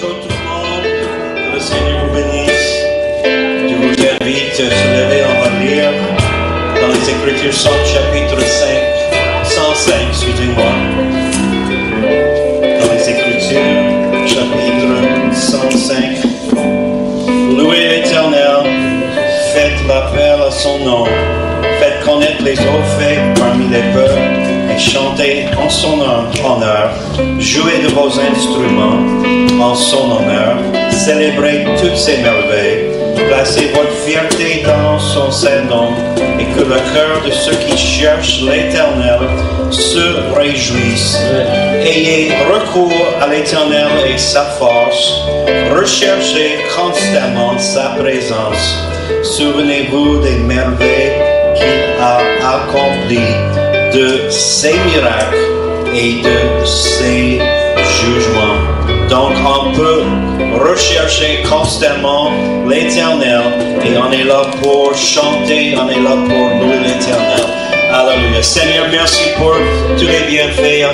Bonjour tout le monde, que le Seigneur vous bénisse. Je vous invite à se lever, on va lire dans les Écritures chapitre 105, excusez-moi. Dans les Écritures, chapitre 105. Louez l'Éternel, faites l'appel à son nom, faites connaître les hauts faits parmi les peuples, et chantez en son honneur, jouez de vos instruments en son honneur, célébrez toutes ses merveilles, placez votre fierté dans son saint nom, et que le cœur de ceux qui cherchent l'Éternel se réjouisse. Ayez recours à l'Éternel et sa force, recherchez constamment sa présence, souvenez-vous des merveilles qu'il a accomplies, de ses miracles et de ses jugements. Donc on peut rechercher constamment l'Éternel et on est là pour chanter, on est là pour louer l'Éternel. Alléluia. Seigneur, merci pour tous les bienfaits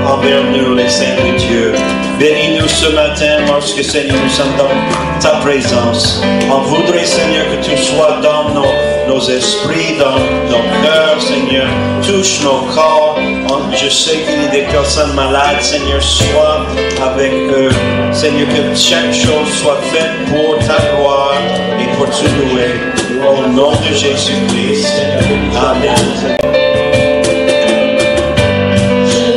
envers nous, les saints de Dieu. Bénis-nous ce matin lorsque, Seigneur, nous sommes dans ta présence. On voudrait, Seigneur, que tu sois dans nos esprits, dans nos cœurs, Seigneur. Touche nos corps. Je sais qu'il y a des personnes malades, Seigneur, sois avec eux. Seigneur, que chaque chose soit faite pour ta gloire et pour te louer. Au nom de Jésus-Christ. Amen. Je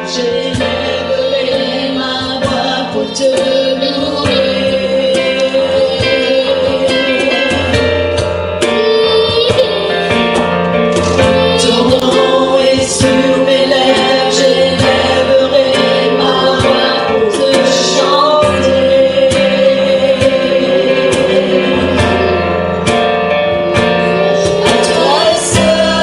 J'élèverai ma voix pour te louer. Ton nom est sur mes lèvres, j'élèverai ma voix pour te chanter. À toi seul.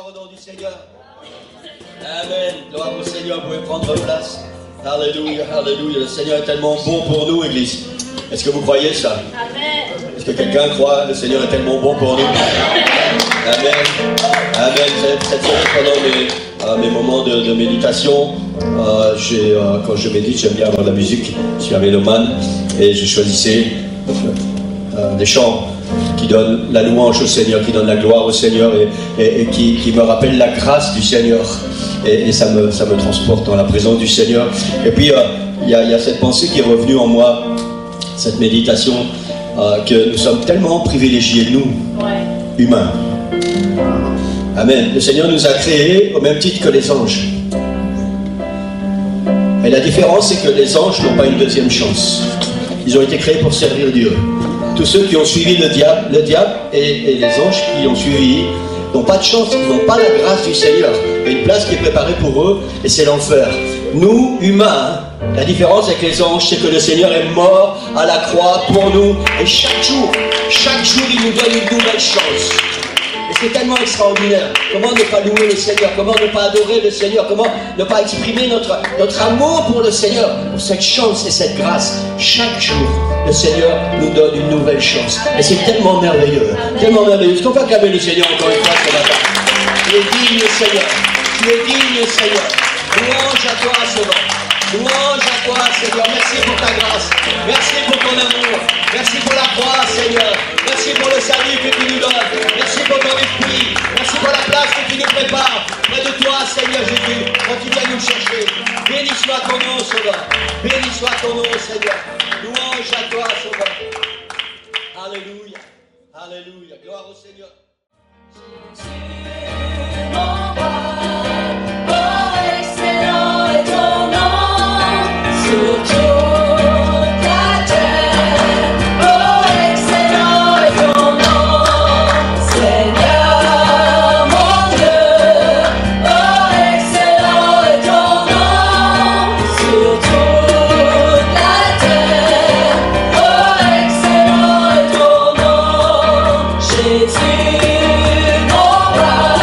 Gloire au nom du Seigneur. Amen. Gloire au Seigneur. Vous pouvez prendre place. Alléluia, alléluia. Le Seigneur est tellement bon pour nous, Église. Est-ce que vous croyez ça? Amen. Est-ce que quelqu'un croit? Le Seigneur est tellement bon pour nous. Amen. Amen. Cette semaine, pendant mes moments de méditation, quand je médite, j'aime bien avoir de la musique. Je suis un mélomane et je choisissais des chants qui donnent la louange au Seigneur, qui donnent la gloire au Seigneur et qui me rappellent la grâce du Seigneur. Et ça me transporte dans la présence du Seigneur. Et puis, il y a cette pensée qui est revenue en moi, cette méditation, que nous sommes tellement privilégiés, nous, humains. Amen. Le Seigneur nous a créés au même titre que les anges. Et la différence, c'est que les anges n'ont pas une deuxième chance. Ils ont été créés pour servir Dieu. Tous ceux qui ont suivi le diable et les anges qui ont suivi n'ont pas de chance, ils n'ont pas la grâce du Seigneur. Il y a une place qui est préparée pour eux et c'est l'enfer. Nous, humains, la différence avec les anges, c'est que le Seigneur est mort à la croix pour nous. Et chaque jour, il nous donne une nouvelle chance. Et c'est tellement extraordinaire. Comment ne pas louer le Seigneur? Comment ne pas adorer le Seigneur? Comment ne pas exprimer notre amour pour le Seigneur? Pour cette chance et cette grâce. Chaque jour, le Seigneur nous donne une nouvelle chance. Et c'est tellement merveilleux. Tellement merveilleux. Est-ce qu'on peut acclamer le Seigneur encore une fois ce matin? Tu es digne, Seigneur. Tu es digne, Seigneur. Louange à toi, Seigneur. Louange à toi, Seigneur. Merci pour ta grâce. Merci pour ton amour. Merci pour la croix, Seigneur. Merci pour le salut que tu nous donnes. Merci pour ton esprit. Merci pour la place que tu nous prépares. Près de toi, Seigneur Jésus, quand tu viens nous chercher. Béni soit ton nom, Sauveur. Béni soit ton nom, Seigneur. Louange à toi, Sauveur. Alléluia. Alléluia. Gloire au Seigneur. Jésus, mon roi.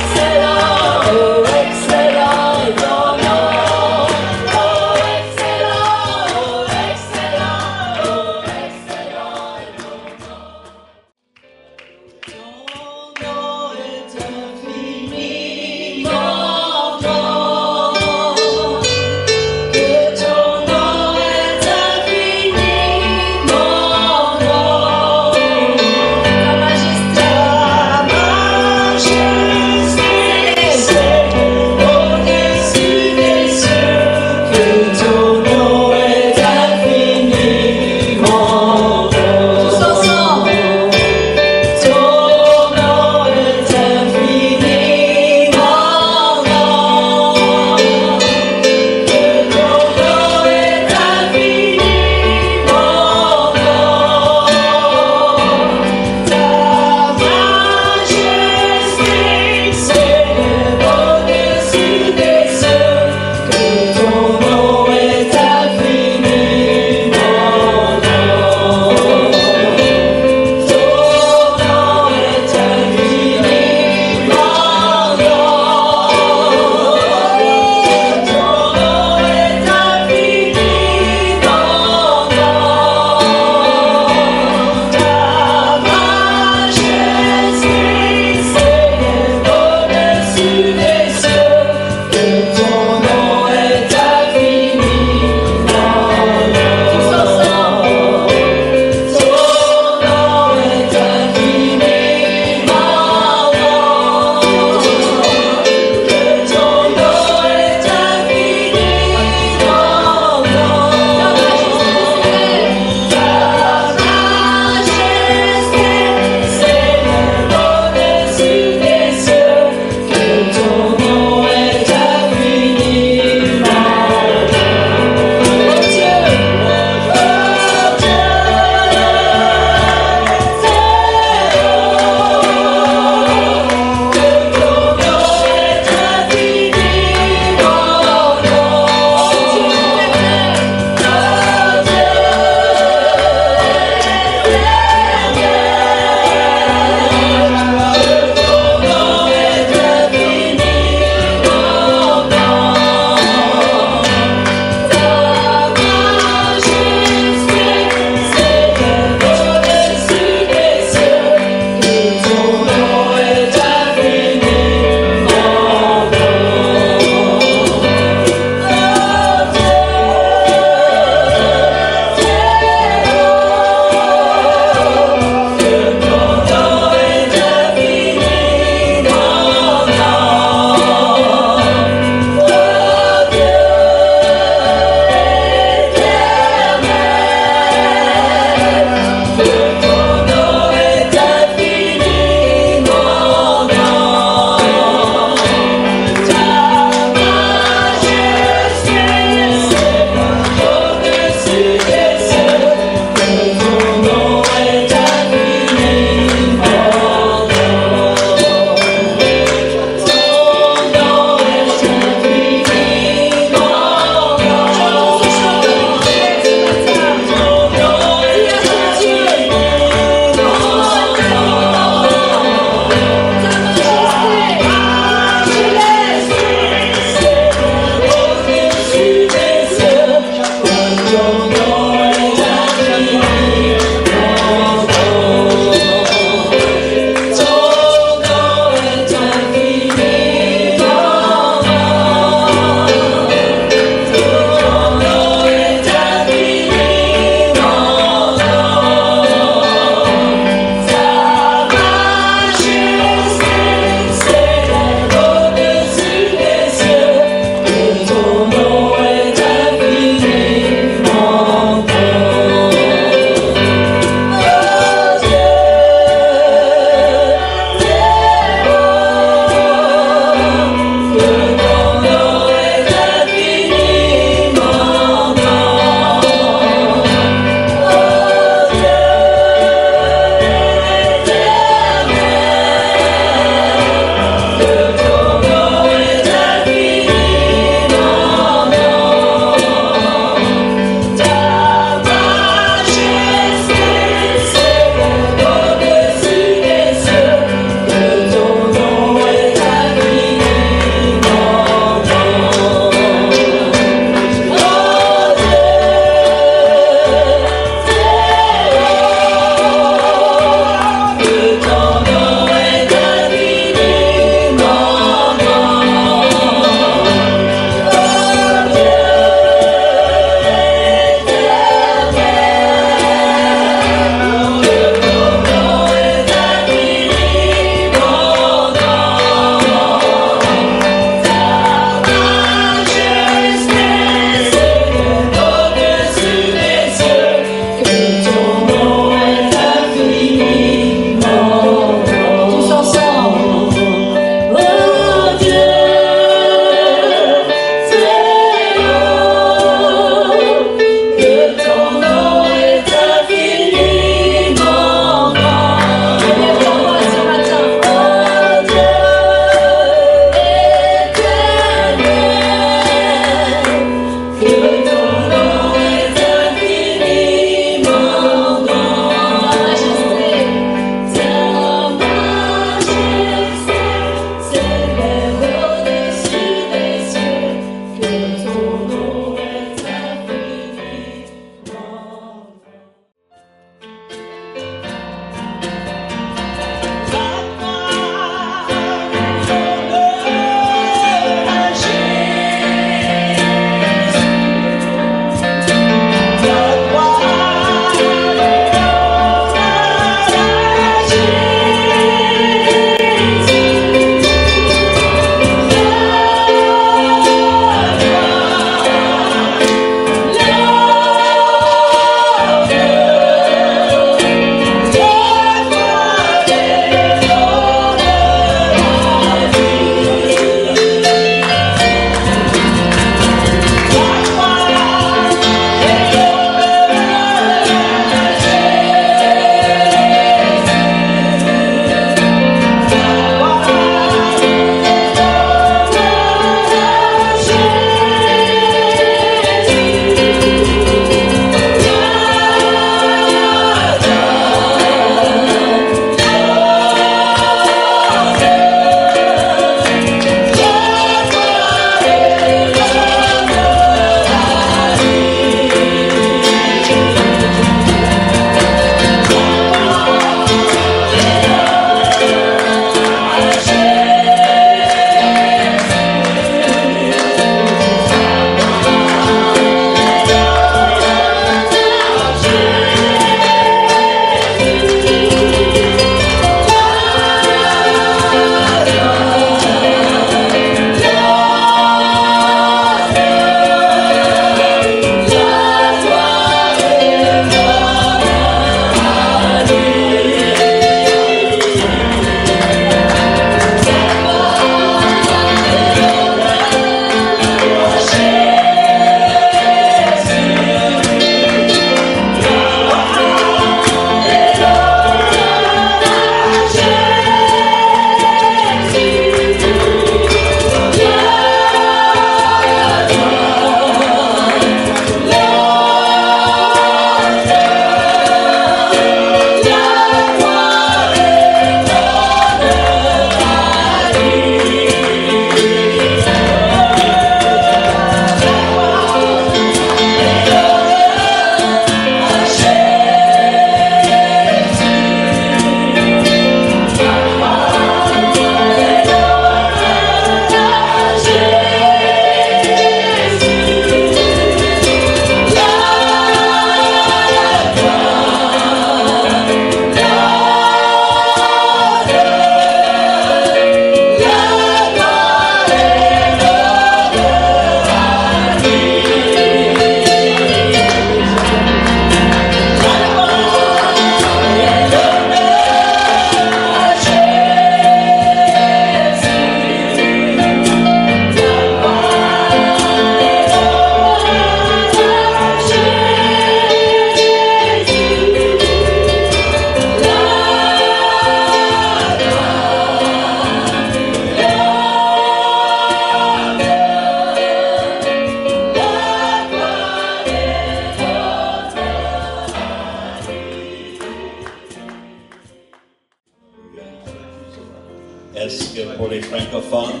Est-ce que pour les francophones,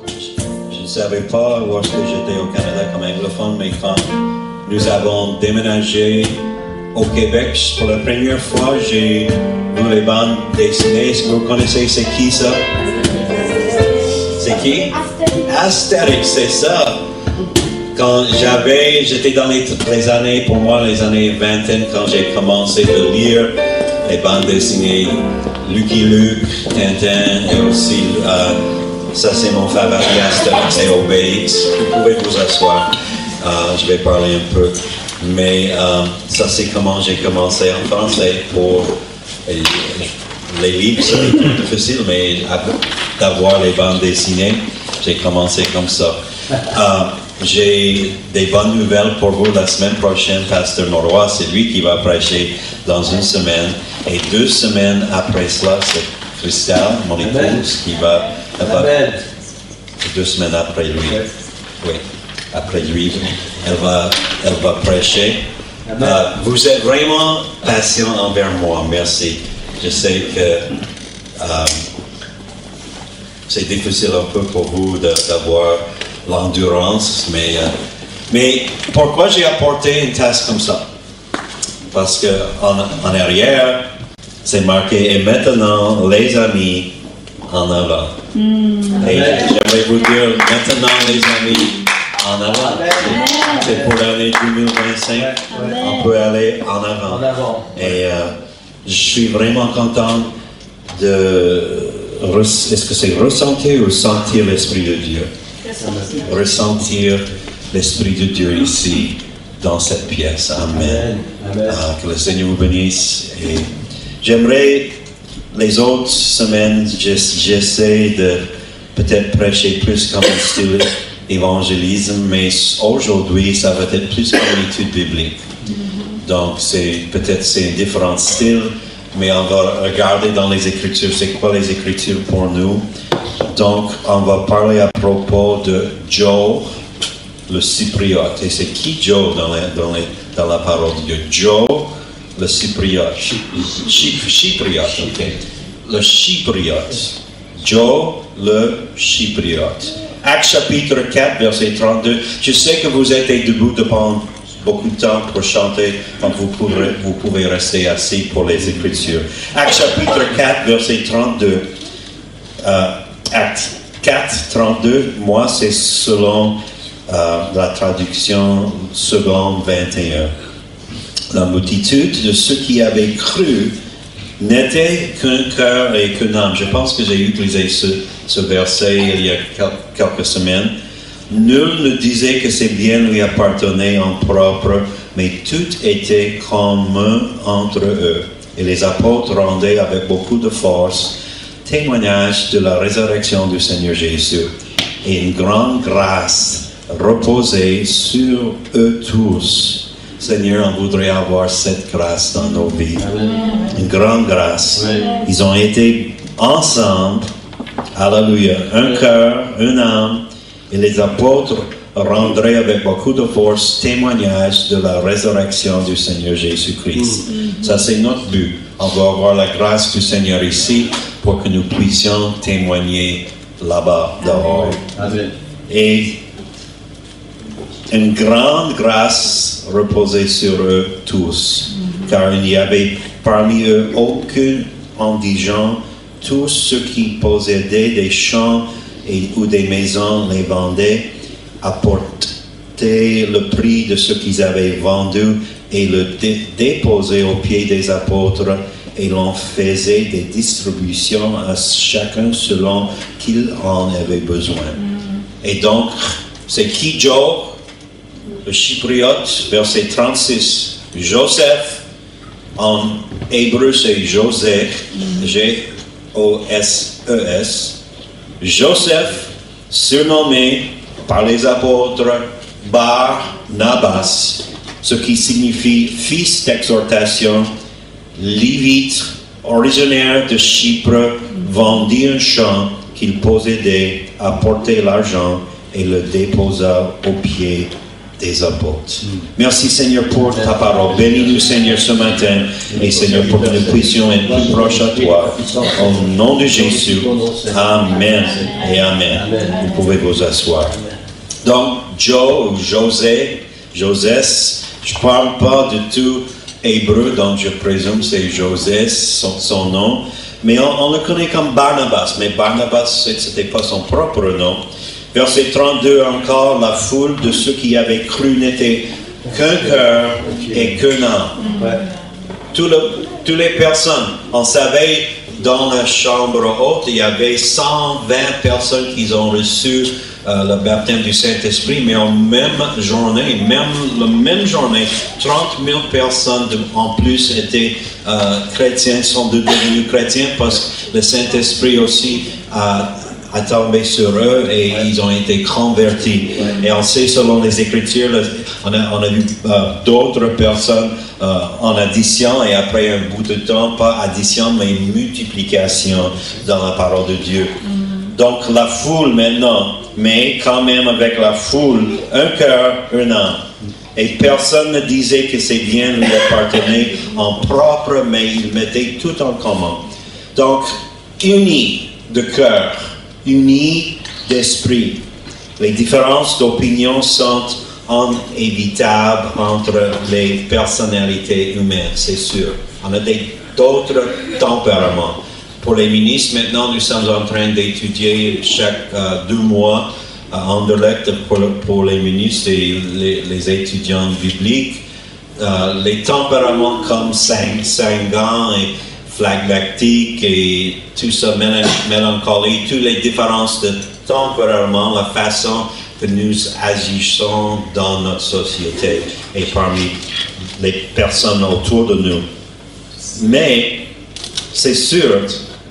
je ne savais pas où est-ce que j'étais au Canada comme anglophone, mais quand nous avons déménagé au Québec, pour la première fois, j'ai vu les bandes dessinées. Est-ce que vous connaissez c'est qui ça? C'est qui? Astérix, c'est ça. Quand j'étais dans les années, pour moi, les années vingtaine, quand j'ai commencé de lire les bandes dessinées, Lucky Luke, Tintin, et aussi, ça c'est mon favori, Astérix et Obélix. Vous pouvez vous asseoir, je vais parler un peu. Mais ça c'est comment j'ai commencé en français pour les livres, c'est difficile, mais d'avoir les bandes dessinées, j'ai commencé comme ça. J'ai des bonnes nouvelles pour vous la semaine prochaine, Pasteur Noroy, c'est lui qui va prêcher dans une semaine. Et 2 semaines après cela, c'est Christelle, mon épouse, qui va... 2 semaines après lui. Oui, après lui, elle va prêcher. Vous êtes vraiment patient envers moi, merci. Je sais que c'est difficile un peu pour vous d'avoir l'endurance, mais pourquoi j'ai apporté une tasse comme ça? Parce que en arrière, c'est marqué « Et maintenant, les amis, en avant ». Et j'aimerais vous dire « Maintenant, les amis, en avant ». C'est pour l'année 2025, on peut aller en avant. Et je suis vraiment content de... Est-ce que c'est ressentir ou sentir l'Esprit de Dieu? Ressentir l'Esprit de Dieu ici, dans cette pièce. Amen. Que le Seigneur vous bénisse. Et j'aimerais, les autres semaines, j'essaie de peut-être prêcher plus comme un style évangélisme, mais aujourd'hui, ça va être plus comme une étude biblique. Donc, peut-être c'est un différent style, mais on va regarder dans les Écritures, c'est quoi les Écritures pour nous. Donc, on va parler à propos de Joe, le Cypriote. Et c'est qui Joe dans la parole de Dieu? Joe, le Cypriote. Chypriote, ok. Le Chypriote. Joe, le Chypriote. Actes chapitre 4, verset 32. Je sais que vous êtes debout devant beaucoup de temps pour chanter, donc vous pouvez rester assis pour les Écritures. Actes chapitre 4, verset 32. Acte 4, 32, moi c'est selon la traduction seconde 21. La multitude de ceux qui avaient cru n'était qu'un cœur et qu'une âme. Je pense que j'ai utilisé ce verset il y a quelques semaines. Nul ne disait que ses biens lui appartenaient en propre, mais tout était commun entre eux. Et les apôtres rendaient avec beaucoup de force témoignage de la résurrection du Seigneur Jésus. Et une grande grâce reposait sur eux tous. Seigneur, on voudrait avoir cette grâce dans nos vies. Une grande grâce. Ils ont été ensemble, alléluia, un cœur, une âme, et les apôtres rendraient avec beaucoup de force témoignage de la résurrection du Seigneur Jésus-Christ. Ça, c'est notre but. On va avoir la grâce du Seigneur ici pour que nous puissions témoigner là-bas, dehors. Amen. Et une grande grâce reposait sur eux tous, car il n'y avait parmi eux aucun indigent. Tous ceux qui possédaient des champs ou des maisons les vendaient, apportaient le prix de ce qu'ils avaient vendu et le déposaient aux pieds des apôtres, et l'on faisait des distributions à chacun selon qu'il en avait besoin. Et donc, c'est qui Joe? Le Chypriote, verset 36. Joseph, en hébreu c'est Joseph, G-O-S-E-S. Joseph, surnommé par les apôtres Barnabas, ce qui signifie fils d'exhortation, Lévite, originaire de Chypre, vendit un champ qu'il possédait, apportait l'argent et le déposa aux pieds des apôtres. Merci Seigneur pour ta parole. Bénis-nous Seigneur ce matin et Seigneur pour que nous puissions être plus proches à toi. Au nom de Jésus. Amen et Amen. Vous pouvez vous asseoir. Donc, Joe ou José, Josès, je ne parle pas du tout hébreu, donc je présume c'est José, son nom. Mais on le connaît comme Barnabas, mais Barnabas, ce n'était pas son propre nom. Verset 32 encore, la foule de ceux qui avaient cru n'était qu'un cœur et qu'un âme. Toutes les personnes, on savait dans la chambre haute, il y avait 120 personnes qui ont reçu le baptême du Saint-Esprit, mais en même journée, la même journée, 30 000 personnes en plus étaient chrétiens, sont devenus chrétiens parce que le Saint-Esprit aussi a tombé sur eux et ils ont été convertis. Et on sait selon les Écritures, on a vu d'autres personnes en addition et après un bout de temps, pas addition mais multiplication dans la parole de Dieu. Donc la foule maintenant, mais quand même avec la foule, un cœur, un âme. Et personne ne disait que ces biens lui appartenaient en propre, mais ils mettaient tout en commun. Donc, unis de cœur, unis d'esprit. Les différences d'opinion sont inévitables entre les personnalités humaines, c'est sûr. On a d'autres tempéraments. Pour les ministres, maintenant, nous sommes en train d'étudier chaque 2 mois Anderlecht pour les ministres et les étudiants bibliques. Les tempéraments comme Saint-Gant et phlegmatique et tout ça, mélancolie, toutes les différences de tempérament, la façon que nous agissons dans notre société et parmi les personnes autour de nous. Mais c'est sûr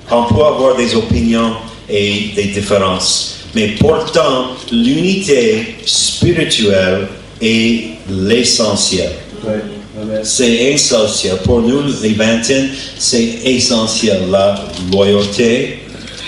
qu'on peut avoir des opinions et des différences. Mais pourtant, l'unité spirituelle est l'essentiel. C'est essentiel. Pour nous, les vingtaines, c'est essentiel. La loyauté,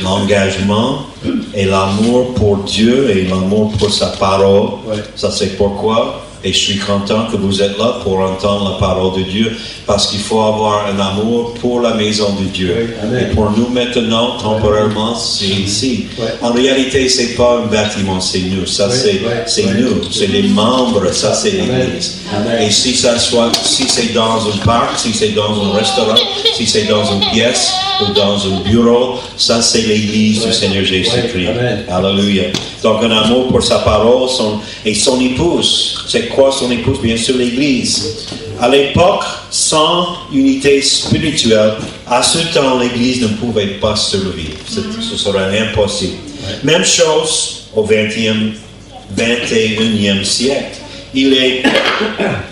l'engagement et l'amour pour Dieu et l'amour pour sa parole. Ça, c'est pourquoi. Et je suis content que vous êtes là pour entendre la parole de Dieu, parce qu'il faut avoir un amour pour la maison de Dieu. Et pour nous maintenant, temporairement, c'est ici. En réalité, c'est pas un bâtiment, c'est nous. Ça, c'est nous. C'est les membres. Ça, c'est l'Église. Et si c'est dans un parc, si c'est dans un restaurant, si c'est dans une pièce ou dans un bureau, ça, c'est l'Église du Seigneur Jésus-Christ. Alléluia. Donc, un amour pour sa parole et son épouse. C'est quoi son épouse? Bien sûr, l'Église. À l'époque, sans unité spirituelle, à ce temps, l'Église ne pouvait pas survivre. Ce serait impossible. Même chose au 21e siècle.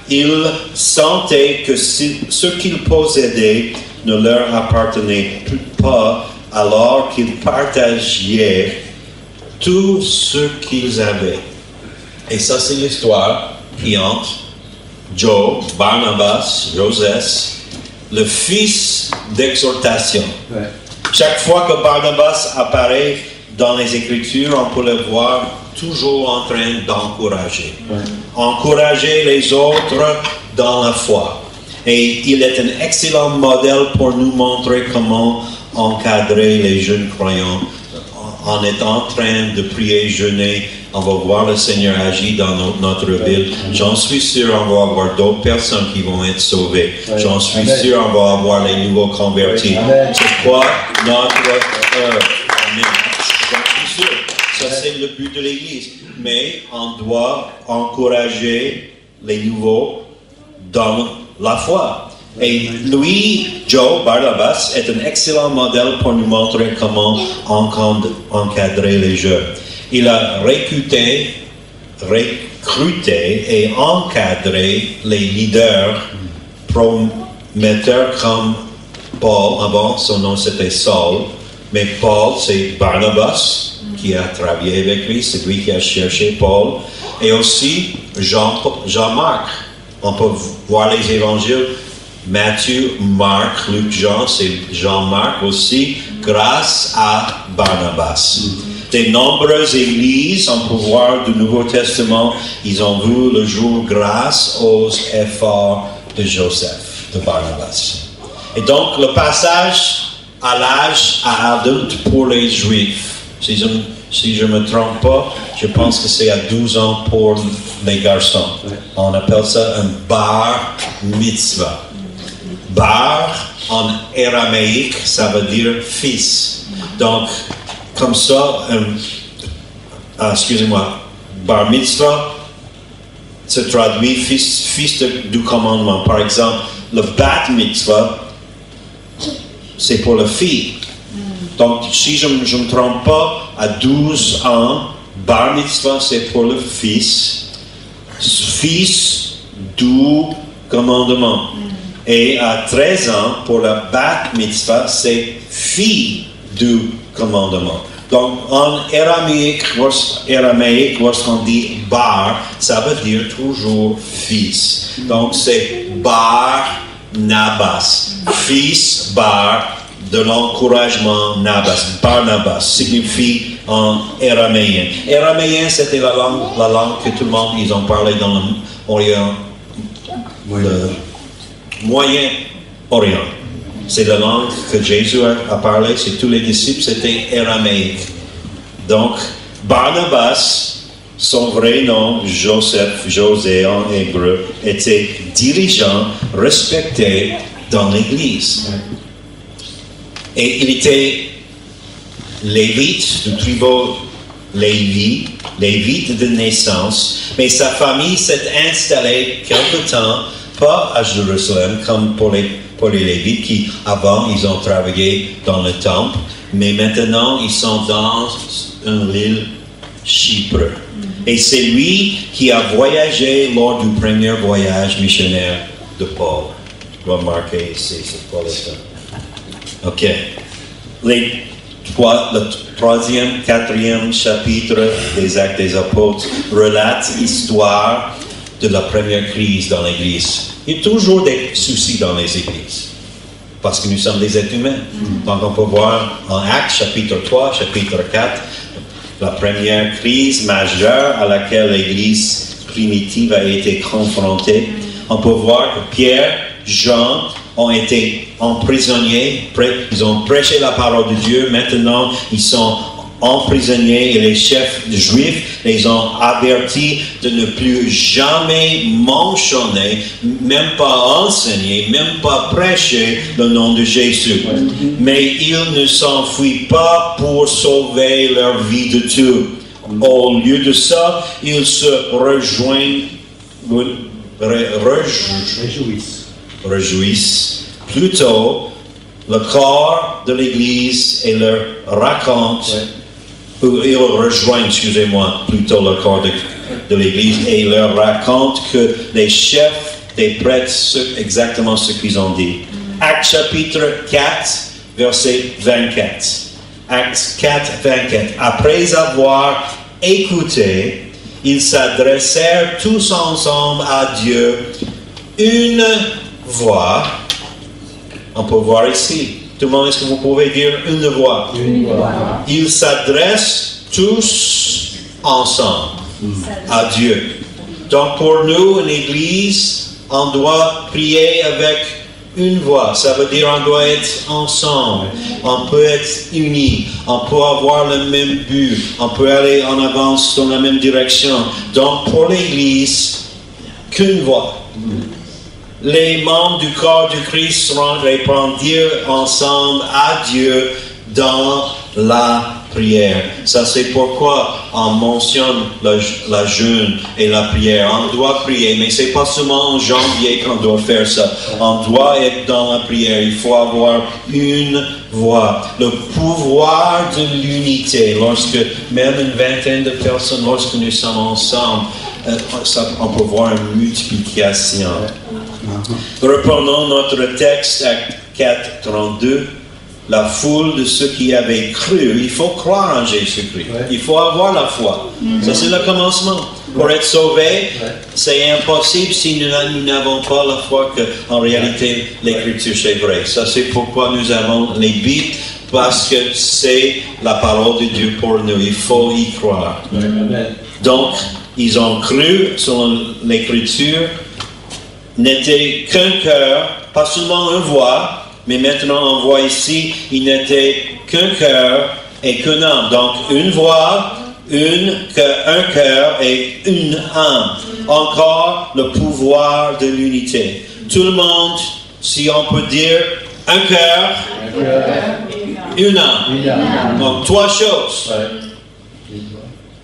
Il sentait que ce qu'ils possédaient ne leur appartenait pas, alors qu'ils partageaient tout ce qu'ils avaient. Et ça, c'est l'histoire qui entre Joe, Barnabas, Josès, le fils d'exhortation. Chaque fois que Barnabas apparaît dans les Écritures, on peut le voir toujours en train d'encourager. Encourager les autres dans la foi. Et il est un excellent modèle pour nous montrer comment encadrer les jeunes croyants. En étant en train de prier, jeûner, on va voir le Seigneur agir dans notre ville. J'en suis sûr, on va avoir d'autres personnes qui vont être sauvées. J'en suis sûr, on va avoir les nouveaux convertis. C'est quoi notre Amen. J'en suis sûr. Ça, c'est le but de l'Église. Mais on doit encourager les nouveaux dans la foi. Et lui, Joe, Barnabas, est un excellent modèle pour nous montrer comment encadrer les jeunes. Il a recruté et encadré les leaders prometteurs comme Paul. Avant, son nom c'était Saul, mais Paul, c'est Barnabas qui a travaillé avec lui, c'est lui qui a cherché Paul. Et aussi Jean-Marc. On peut voir les évangiles. Matthieu, Marc, Luc, Jean, c'est Jean-Marc aussi, grâce à Barnabas. Des nombreuses églises, on peut voir du Nouveau Testament, ils ont vu le jour grâce aux efforts de Joseph, de Barnabas. Et donc, le passage à l'âge adulte pour les Juifs, si je ne me trompe pas, je pense que c'est à 12 ans pour les garçons. On appelle ça un bar mitzvah. Bar, en araméique, ça veut dire fils. Donc, comme ça, bar mitzvah se traduit fils du commandement. Par exemple, le bat mitzvah, c'est pour la fille. Donc, si je ne me trompe pas, à 12 ans, bar mitzvah, c'est pour le fils du commandement. Et à 13 ans, pour la bat mitzvah, c'est fille du commandement. Donc, en araméique, lorsqu'on dit bar, ça veut dire toujours fils. Donc, c'est bar Nabas. Fils bar de l'encouragement Nabas. Barnabas signifie en araméen. Araméen, c'était la langue que tout le monde, ils ont parlé dans l'Orient. Le Moyen-Orient. C'est la langue que Jésus a parlé, c'est tous les disciples, c'était araméique. Donc, Barnabas, son vrai nom, Joseph, José en hébreu, était dirigeant, respecté dans l'Église. Et il était lévite, du tribal lévite de naissance, mais sa famille s'est installée quelque temps, pas à Jérusalem, comme pour les Lévites qui, avant, ils ont travaillé dans le temple, mais maintenant, ils sont dans l'île Chypre. Et c'est lui qui a voyagé lors du premier voyage missionnaire de Paul. Je dois marquer ici, c'est Paul. OK. Le troisième, quatrième chapitre des Actes des Apôtres relate l'histoire de la première crise dans l'Église. Il y a toujours des soucis dans les églises, parce que nous sommes des êtres humains. Donc on peut voir en Actes chapitre 3, chapitre 4, la première crise majeure à laquelle l'Église primitive a été confrontée. On peut voir que Pierre, Jean ont été emprisonnés, ils ont prêché la parole de Dieu, maintenant ils sont emprisonnés et les chefs juifs les ont avertis de ne plus jamais mentionner, même pas enseigner, même pas prêcher le nom de Jésus. Mais ils ne s'enfuient pas pour sauver leur vie de tout. Au lieu de ça, ils se réjouissent. Plutôt, le corps de l'Église et leur raconte, ils rejoignent, plutôt le corps de l'Église et leur raconte que les chefs des prêtres, exactement ce qu'ils ont dit. Actes chapitre 4, verset 24. Actes 4, 24. Après avoir écouté, ils s'adressèrent tous ensemble à Dieu. Une voix, on peut voir ici. Tout le monde, est-ce que vous pouvez dire une voix? Une voix. Ils s'adressent tous ensemble à Dieu. Donc pour nous, une église, on doit prier avec une voix. Ça veut dire on doit être ensemble. On peut être unis. On peut avoir le même but. On peut aller en avance dans la même direction. Donc pour l'église, qu'une voix. Les membres du corps du Christ répondent ensemble à Dieu dans la prière. Ça, c'est pourquoi on mentionne la jeûne et la prière. On doit prier, mais c'est pas seulement en janvier qu'on doit faire ça. On doit être dans la prière. Il faut avoir une voix. Le pouvoir de l'unité, lorsque même une vingtaine de personnes, lorsque nous sommes ensemble, on peut voir une multiplication. Reprenons notre texte, Actes 4, 32. La foule de ceux qui avaient cru, il faut croire en Jésus-Christ. Il faut avoir la foi. Ça, c'est le commencement. Pour être sauvé, c'est impossible si nous n'avons pas la foi qu'en réalité, l'Écriture, c'est vrai. Ça, c'est pourquoi nous avons les Bibles parce que c'est la parole de Dieu pour nous. Il faut y croire. Amen. Donc, ils ont cru, selon l'Écriture, n'était qu'un cœur, pas seulement une voix, mais maintenant on voit ici, il n'était qu'un cœur et qu'une âme. Donc, une voix, un cœur et une âme. Encore le pouvoir de l'unité. Tout le monde, si on peut dire, un cœur, une âme. Donc, trois choses.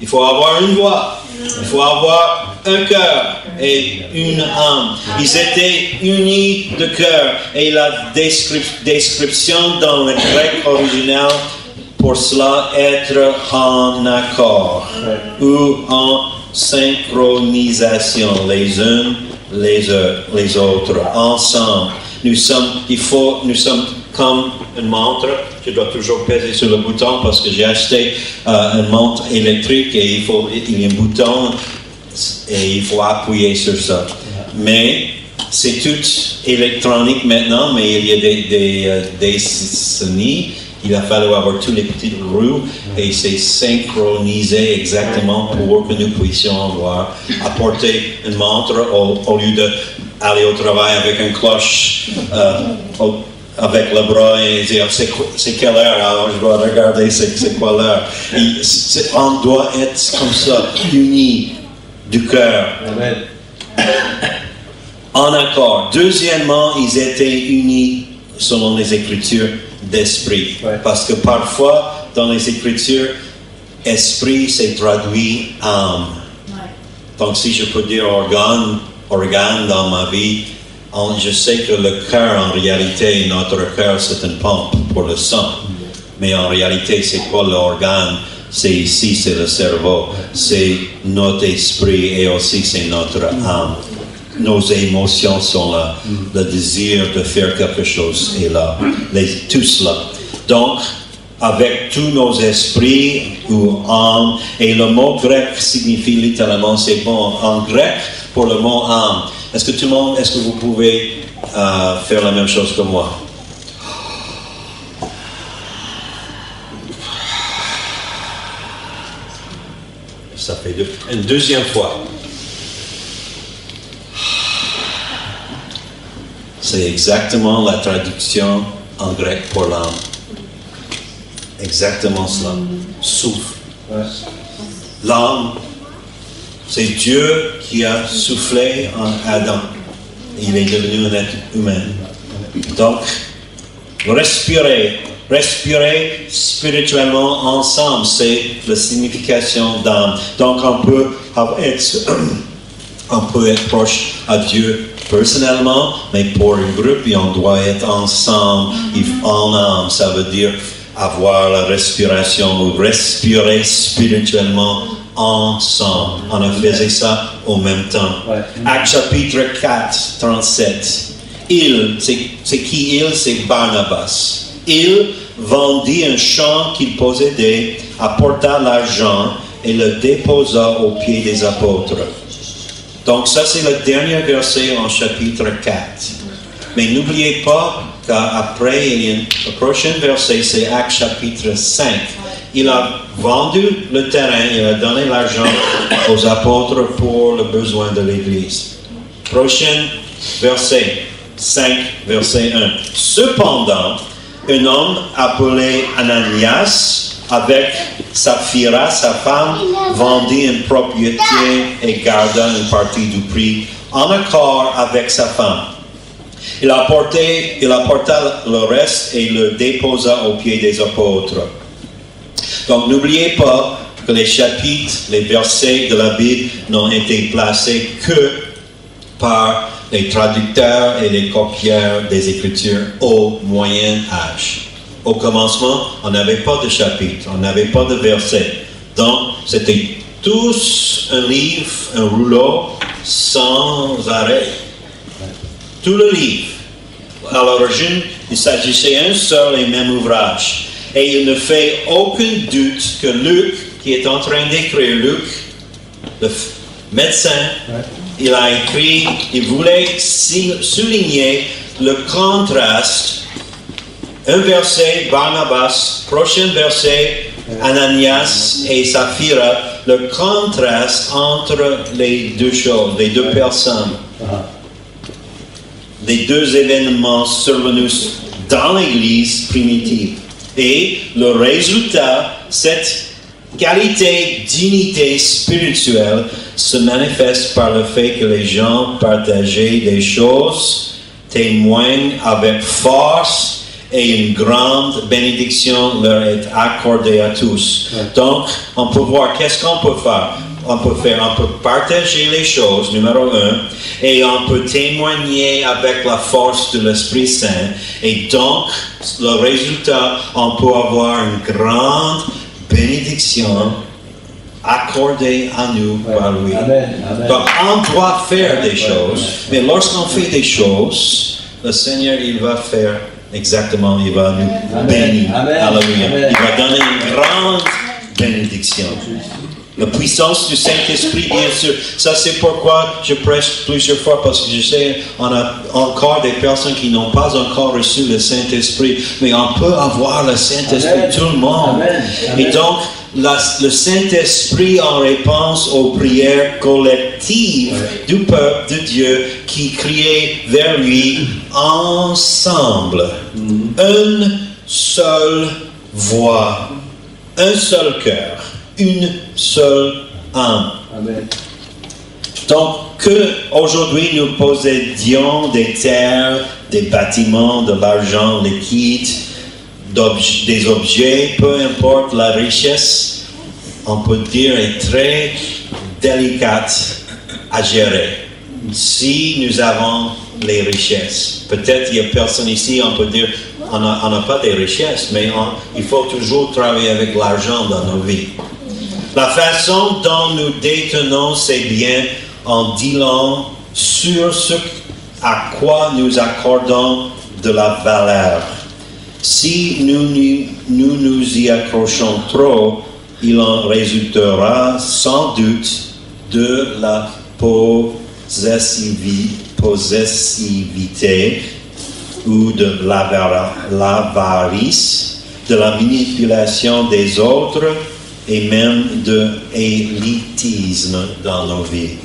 Il faut avoir une voix, il faut avoir un cœur et une âme. Ils étaient unis de cœur. Et la description dans le grec original, pour cela, être en accord ou en synchronisation, les uns les autres, ensemble. Nous sommes comme une montre. Je dois toujours peser sur le bouton parce que j'ai acheté une montre électrique et il y a un bouton et il faut appuyer sur ça. Mais c'est tout électronique maintenant, mais il y a des décennies, il a fallu avoir toutes les petites roues et c'est synchronisé exactement pour que nous puissions avoir apporter une montre au lieu d'aller au travail avec une cloche avec le bras et dire c'est quelle heure, alors je dois regarder c'est quoi l'heure. On doit être comme ça, unis du cœur. Amen. En accord. Deuxièmement, ils étaient unis selon les Écritures d'esprit. Parce que parfois, dans les Écritures, esprit c'est traduit âme. Donc si je peux dire organe dans ma vie, je sais que le cœur, en réalité, notre cœur, c'est une pompe pour le sang. Mais en réalité, c'est quoi l'organe? C'est ici, c'est le cerveau. C'est notre esprit et aussi c'est notre âme. Nos émotions sont là. Le désir de faire quelque chose est là. Tout cela. Donc, avec tous nos esprits ou âmes, et le mot grec signifie littéralement, c'est bon. En grec, pour le mot âme, est-ce que vous pouvez faire la même chose que moi? Ça fait une deuxième fois. C'est exactement la traduction en grec pour l'âme. Exactement cela. Souffle. L'âme, c'est Dieu qui a soufflé en Adam. Il est devenu un être humain. Donc, respirer spirituellement ensemble, c'est la signification d'âme. Donc, on peut être proche à Dieu personnellement, mais pour un groupe, on doit être ensemble, en âme. Ça veut dire avoir la respiration ou respirer spirituellement ensemble. On a fait ça au même temps. Actes chapitre 4, 37. C'est qui il? C'est Barnabas. Il vendit un champ qu'il possédait, apporta l'argent et le déposa aux pieds des apôtres. Donc ça c'est le dernier verset en chapitre 4. Mais n'oubliez pas qu'après, le prochain verset, c'est Actes chapitre 5. Il a vendu le terrain, il a donné l'argent aux apôtres pour le besoin de l'Église. Prochain verset, 5, verset 1. Cependant, un homme appelé Ananias, avec Saphira, sa femme, vendit une propriété et garda une partie du prix en accord avec sa femme. Il apporta le reste et le déposa aux pieds des apôtres. Donc n'oubliez pas que les chapitres, les versets de la Bible n'ont été placés que par les traducteurs et les copieurs des Écritures au Moyen Âge. Au commencement, on n'avait pas de chapitre, on n'avait pas de versets. Donc, c'était tous un livre, un rouleau, sans arrêt. Tout le livre. À l'origine, il s'agissait d'un seul et même ouvrage. Et il ne fait aucun doute que Luc, qui est en train d'écrire, Luc, le médecin, il a écrit, il voulait souligner le contraste Un verset, Barnabas, prochain verset, Ananias et Saphira, le contraste entre les deux choses, les deux personnes, les deux événements survenus dans l'Église primitive. Et le résultat, cette qualité d'unité spirituelle se manifeste par le fait que les gens partageaient des choses, témoignent avec force, et une grande bénédiction leur est accordée à tous. Donc, on peut voir qu'est-ce qu'on peut faire. On peut partager les choses, numéro 1, et on peut témoigner avec la force de l'Esprit Saint. Et donc, le résultat, on peut avoir une grande bénédiction accordée à nous par lui. Amen. Amen. Donc, on doit faire des choses, mais lorsqu'on fait des choses, le Seigneur, il va faire exactement, il va nous bénir. Alléluia. Il va donner une grande bénédiction. La puissance du Saint-Esprit, bien sûr. Ça, c'est pourquoi je prêche plusieurs fois, parce que je sais, on a encore des personnes qui n'ont pas encore reçu le Saint-Esprit, mais on peut avoir le Saint-Esprit, tout le monde. Amen. Et donc, le Saint-Esprit en réponse aux prières collectives du peuple de Dieu qui criait vers lui ensemble. Une seule voix, un seul cœur, une seule âme. Amen. Donc, que aujourd'hui nous possédions des terres, des bâtiments, de l'argent liquide, des objets, peu importe la richesse, on peut dire est très délicate à gérer. Si nous avons les richesses, peut-être il y a personne ici, on peut dire, on n'a pas de richesses, mais il faut toujours travailler avec l'argent dans nos vies. La façon dont nous détenons ces biens en dit long sur ce à quoi nous accordons de la valeur. Si nous y accrochons trop, il en résultera sans doute de la possessivité ou de l'avarice, de la manipulation des autres et même de l'élitisme dans nos vies.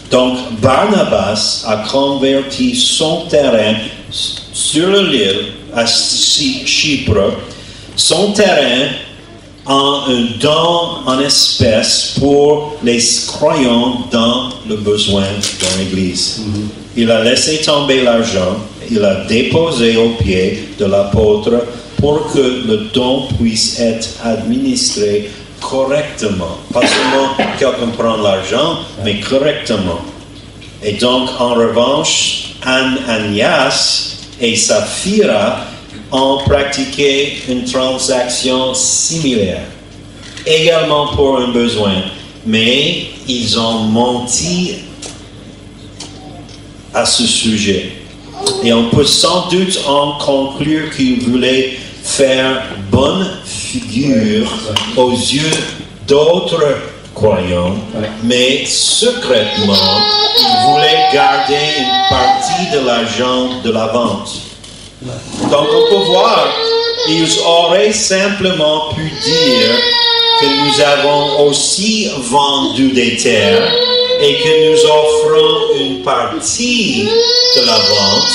Donc, Barnabas a converti son terrain sur l'île à Chypre, son terrain en un don en espèces pour les croyants dans le besoin de l'Église. Il a laissé tomber l'argent, il a déposé aux pieds de l'apôtre pour que le don puisse être administré correctement. Pas seulement quelqu'un prend l'argent, mais correctement. Et donc, en revanche, Ananias et Saphira ont pratiqué une transaction similaire, également pour un besoin, mais ils ont menti à ce sujet. Et on peut sans doute en conclure qu'ils voulaient faire bonne figure aux yeux d'autres croyants, mais secrètement, ils voulaient garder une partie de l'argent de la vente. Donc on peut voir, ils auraient simplement pu dire que nous avons aussi vendu des terres et que nous offrons une partie de la vente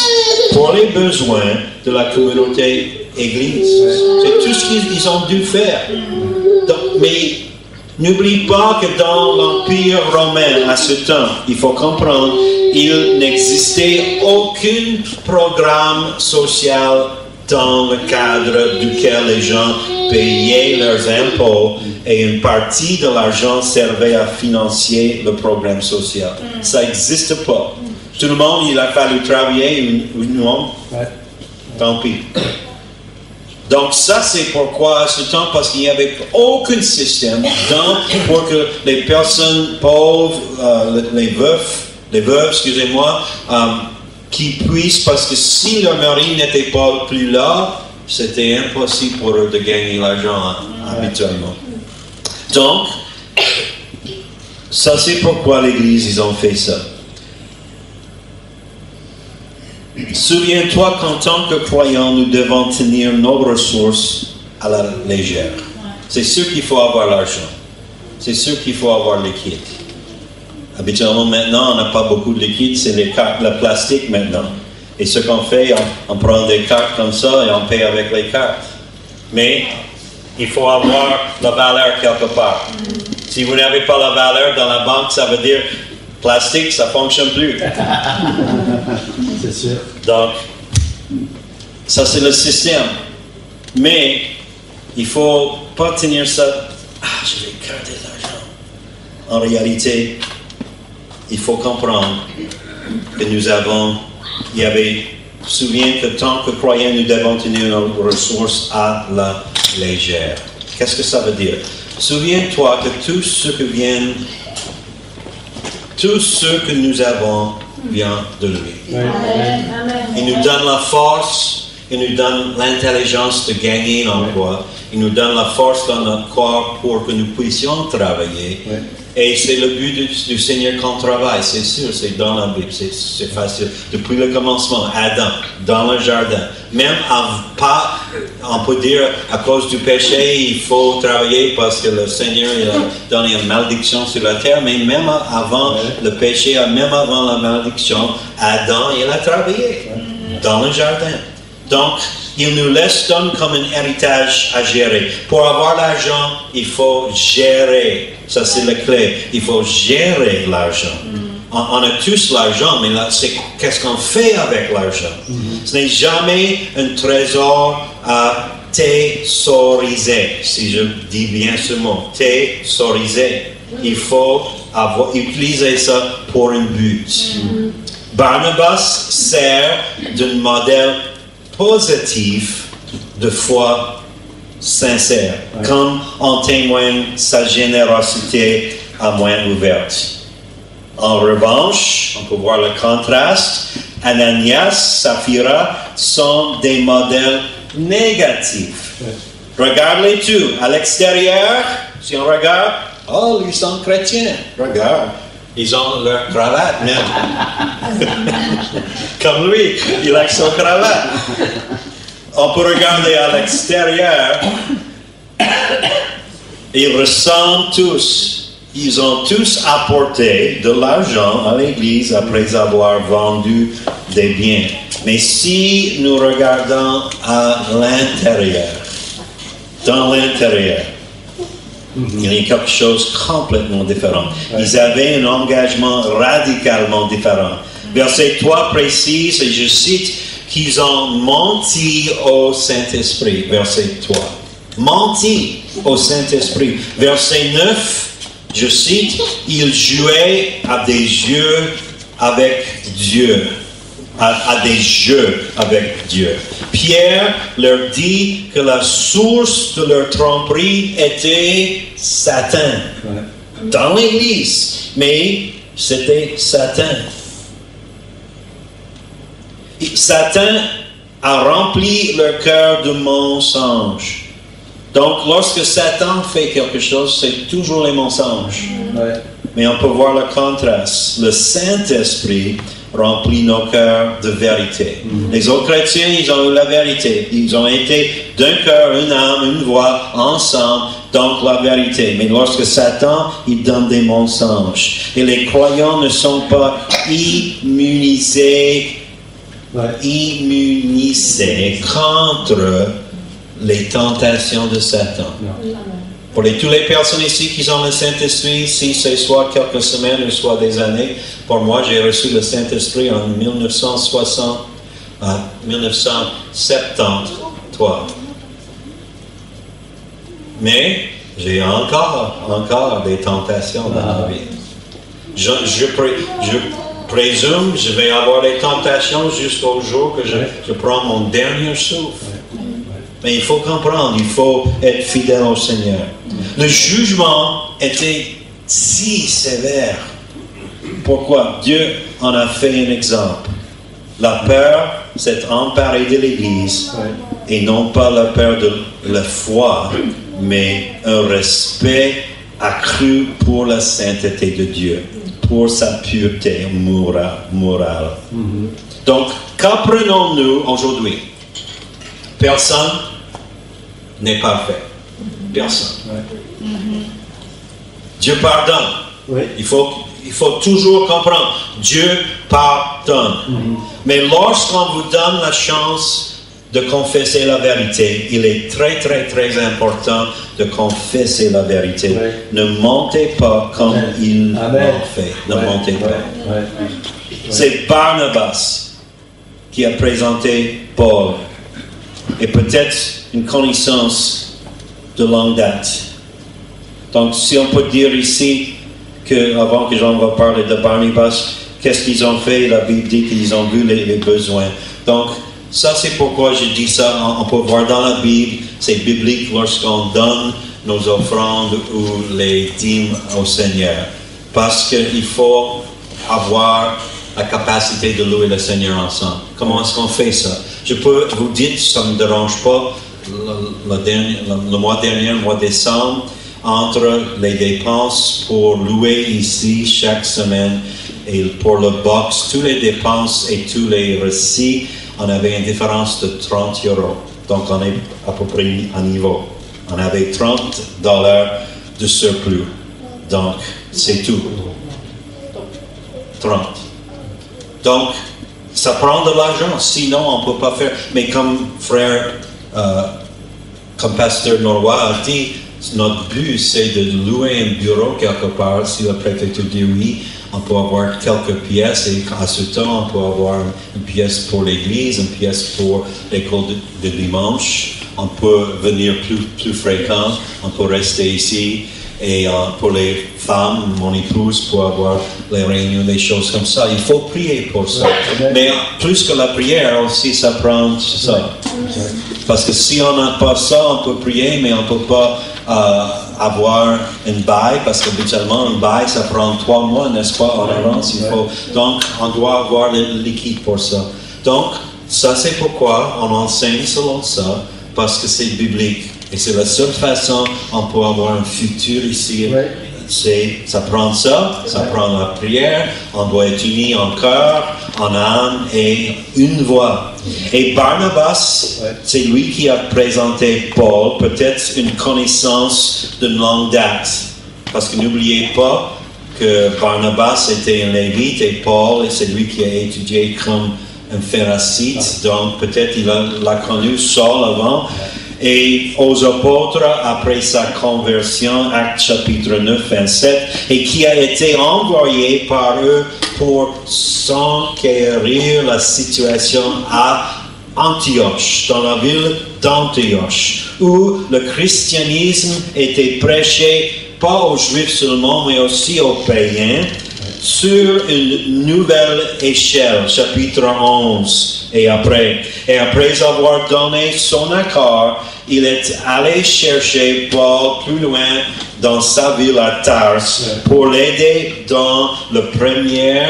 pour les besoins de la communauté Église. C'est tout ce qu'ils ont dû faire. Donc, mais n'oublie pas que dans l'Empire romain, à ce temps, il faut comprendre, il n'existait aucun programme social dans le cadre duquel les gens payaient leurs impôts et une partie de l'argent servait à financer le programme social. Ça n'existe pas. Tout le monde, il a fallu travailler ou non? Tant pis. Donc ça c'est pourquoi à ce temps, parce qu'il n'y avait aucun système pour que les personnes pauvres, les veuves, excusez-moi, qui puissent, parce que si leur mari n'était pas plus là, c'était impossible pour eux de gagner l'argent habituellement. Donc, ça c'est pourquoi l'Église, ils ont fait ça. Souviens-toi qu'en tant que croyants, nous devons tenir nos ressources à la légère. C'est sûr qu'il faut avoir l'argent. C'est sûr qu'il faut avoir le liquide. Habituellement, maintenant, on n'a pas beaucoup de liquide, c'est les cartes, le plastique maintenant. Et ce qu'on fait, on prend des cartes comme ça et on paye avec les cartes. Mais il faut avoir la valeur quelque part. Si vous n'avez pas la valeur dans la banque, ça veut dire plastique, ça ne fonctionne plus. C'est sûr. Donc, ça c'est le système. Mais il ne faut pas tenir ça. Ah, je vais garder l'argent. En réalité, il faut comprendre que souviens que tant que croyants, nous devons tenir nos ressources à la légère. Qu'est-ce que ça veut dire? Souviens-toi que tout ce que nous avons vient de lui. Amen. Il nous donne la force, il nous donne l'intelligence de gagner l'emploi, il nous donne la force dans notre corps pour que nous puissions travailler. Ouais. Et c'est le but du Seigneur qu'on travaille, c'est sûr, c'est dans la Bible, c'est facile. Depuis le commencement, Adam, dans le jardin, même on peut dire à cause du péché, il faut travailler parce que le Seigneur il a donné une malédiction sur la terre, mais même avant le péché, même avant la malédiction, Adam, il a travaillé dans le jardin. Donc, il nous laisse donner comme un héritage à gérer. Pour avoir l'argent, il faut gérer. Ça, c'est la clé. Il faut gérer l'argent. On a tous l'argent, mais là, c'est qu'est-ce qu'on fait avec l'argent. Ce n'est jamais un trésor à thésauriser, si je dis bien ce mot. Thésauriser. Il faut utiliser ça pour un but. Barnabas sert d'un modèle positif de foi sincère, comme en témoigne sa générosité à main ouverte. En revanche, on peut voir le contraste, Ananias, Saphira sont des modèles négatifs. Regarde-les tous, à l'extérieur, si on regarde, oh, ils sont chrétiens, regarde. Ils ont leur cravate même. Comme lui, il a son cravate. On peut regarder à l'extérieur. Ils ressemblent tous. Ils ont tous apporté de l'argent à l'église après avoir vendu des biens. Mais si nous regardons à l'intérieur, dans l'intérieur, il y a quelque chose complètement différent. Ils avaient un engagement radicalement différent. Verset 3 précise, et je cite, qu'ils ont menti au Saint-Esprit. Verset 3. Menti au Saint-Esprit. Verset 9, je cite, ils jouaient à des jeux avec Dieu. À des jeux avec Dieu. Pierre leur dit que la source de leur tromperie était Satan. Dans l'Église. Mais c'était Satan. Et Satan a rempli leur cœur de mensonges. Donc, lorsque Satan fait quelque chose, c'est toujours les mensonges. Mais on peut voir le contraste. Le Saint-Esprit remplit nos cœurs de vérité. Les autres chrétiens, ils ont eu la vérité. Ils ont été d'un cœur, une âme, une voix, ensemble, donc la vérité. Mais lorsque Satan, il donne des mensonges. Et les croyants ne sont pas immunisés contre les tentations de Satan. Pour toutes les personnes ici qui ont le Saint-Esprit, si c'est soit quelques semaines ou soit des années, pour moi, j'ai reçu le Saint-Esprit en 1973. Mais j'ai encore des tentations dans ma vie. Je présume que je vais avoir des tentations jusqu'au jour que je prends mon dernier souffle. Mais il faut comprendre, il faut être fidèle au Seigneur. Le jugement était si sévère. Pourquoi? Dieu en a fait un exemple. La peur s'est emparée de l'Église, et non pas la peur de la foi, mais un respect accru pour la sainteté de Dieu, pour sa pureté morale. Donc, qu'apprenons-nous aujourd'hui? Personne n'est parfait. Personne. Dieu pardonne. Oui. Il faut toujours comprendre. Dieu pardonne. Mais lorsqu'on vous donne la chance de confesser la vérité, il est très, très, très important de confesser la vérité. Oui. Ne mentez pas comme il l'a fait. Ne mentez pas. C'est Barnabas qui a présenté Paul. Et peut-être une connaissance de longue date. Donc, si on peut dire ici que, avant que Jean va parler de Barnabas, qu'est-ce qu'ils ont fait? La Bible dit qu'ils ont vu les besoins. Donc, ça c'est pourquoi je dis ça. On peut voir dans la Bible, c'est biblique lorsqu'on donne nos offrandes ou les dîmes au Seigneur. Parce qu'il faut avoir la capacité de louer le Seigneur ensemble. Comment est-ce qu'on fait ça? Je peux vous dire, ça ne me dérange pas, le mois dernier, le mois de décembre, entre les dépenses pour louer ici chaque semaine et pour le box, toutes les dépenses et tous les récits, on avait une différence de 30 €. Donc on est à peu près à niveau. On avait $30 de surplus. Donc c'est tout. 30. Donc ça prend de l'argent, sinon on ne peut pas faire. Mais comme frère, comme pasteur Noroy a dit, notre but c'est de louer un bureau quelque part. Si la préfecture dit oui, on peut avoir quelques pièces et à ce temps on peut avoir une pièce pour l'église, une pièce pour l'école de dimanche. On peut venir plus fréquent, on peut rester ici. Et pour les femmes, mon épouse, pour avoir les réunions, des choses comme ça, il faut prier pour ça. Mais plus que la prière aussi, ça prend ça. Parce que si on n'a pas ça, on peut prier, mais on ne peut pas avoir une bail, parce qu'habituellement, une bail, ça prend 3 mois, n'est-ce pas, en avance. Donc, on doit avoir le liquide pour ça. Donc, ça c'est pourquoi on enseigne selon ça, parce que c'est biblique. Et c'est la seule façon on peut avoir un futur ici. Ça prend ça prend la prière, on doit être unis en cœur, en âme et une voix. Et Barnabas, c'est lui qui a présenté Paul, peut-être une connaissance de longue date. Parce que n'oubliez pas que Barnabas était un lévite et Paul, c'est lui qui a étudié comme un pharisite, donc peut-être il l'a connu Saul avant. Et aux apôtres, après sa conversion, Actes chapitre 9, 27, et qui a été envoyé par eux pour s'enquérir la situation à Antioche, dans la ville d'Antioche, où le christianisme était prêché pas aux Juifs seulement, mais aussi aux païens, sur une nouvelle échelle, chapitre 11 et après. Et après avoir donné son accord, il est allé chercher Paul plus loin dans sa ville à Tars pour l'aider dans le premier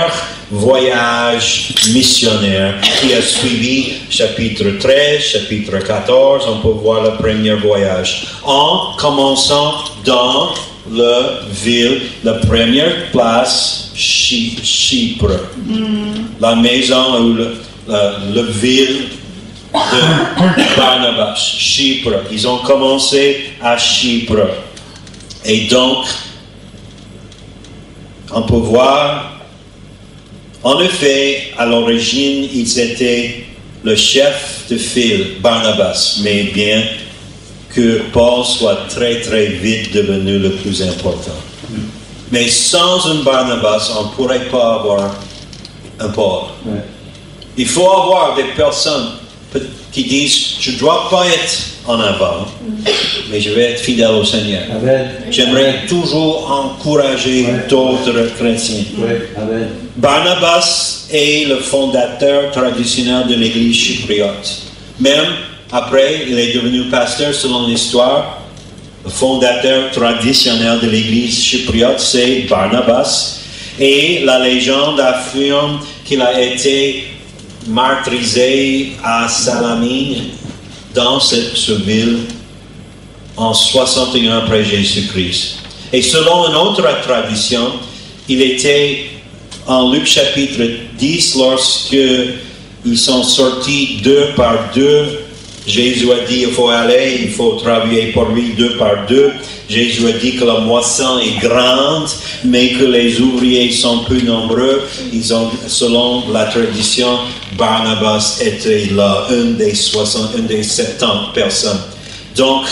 voyage missionnaire qui a suivi chapitre 13, chapitre 14. On peut voir le premier voyage. En commençant dans la ville, la première place, Chypre, la maison ou la ville de Barnabas, Chypre. Ils ont commencé à Chypre. Et donc, on peut voir, en effet, à l'origine, ils étaient le chef de file, Barnabas, mais bien que Paul soit très très vite devenu le plus important. Mais sans un Barnabas, on ne pourrait pas avoir un Paul. Il faut avoir des personnes qui disent, je ne dois pas être en avant, mais je vais être fidèle au Seigneur. Amen. J'aimerais toujours encourager d'autres chrétiens. Amen. Barnabas est le fondateur traditionnel de l'église chypriote. Même après, il est devenu pasteur selon l'histoire. Le fondateur traditionnel de l'église chypriote, c'est Barnabas. Et la légende affirme qu'il a été martyrisé à Salamine, dans cette ville, en 61 après Jésus-Christ. Et selon une autre tradition, il était en Luc chapitre 10 lorsque ils sont sortis 2 par 2. Jésus a dit, il faut aller, il faut travailler pour lui 2 par 2. Jésus a dit que la moisson est grande, mais que les ouvriers sont peu nombreux. Ils ont, selon la tradition, Barnabas était là, une des 70 personnes. Donc,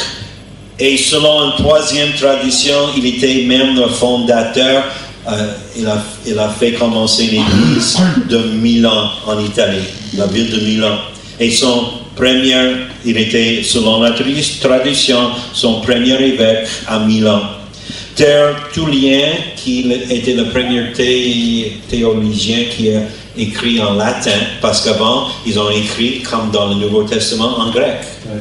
et selon une troisième tradition, il était même le fondateur. Il a fait commencer l'église de Milan en Italie, la ville de Milan. Et il était, selon la tradition, son premier évêque à Milan. Tertullien, qui était le premier théologien qui a écrit en latin, parce qu'avant, ils ont écrit, comme dans le Nouveau Testament, en grec.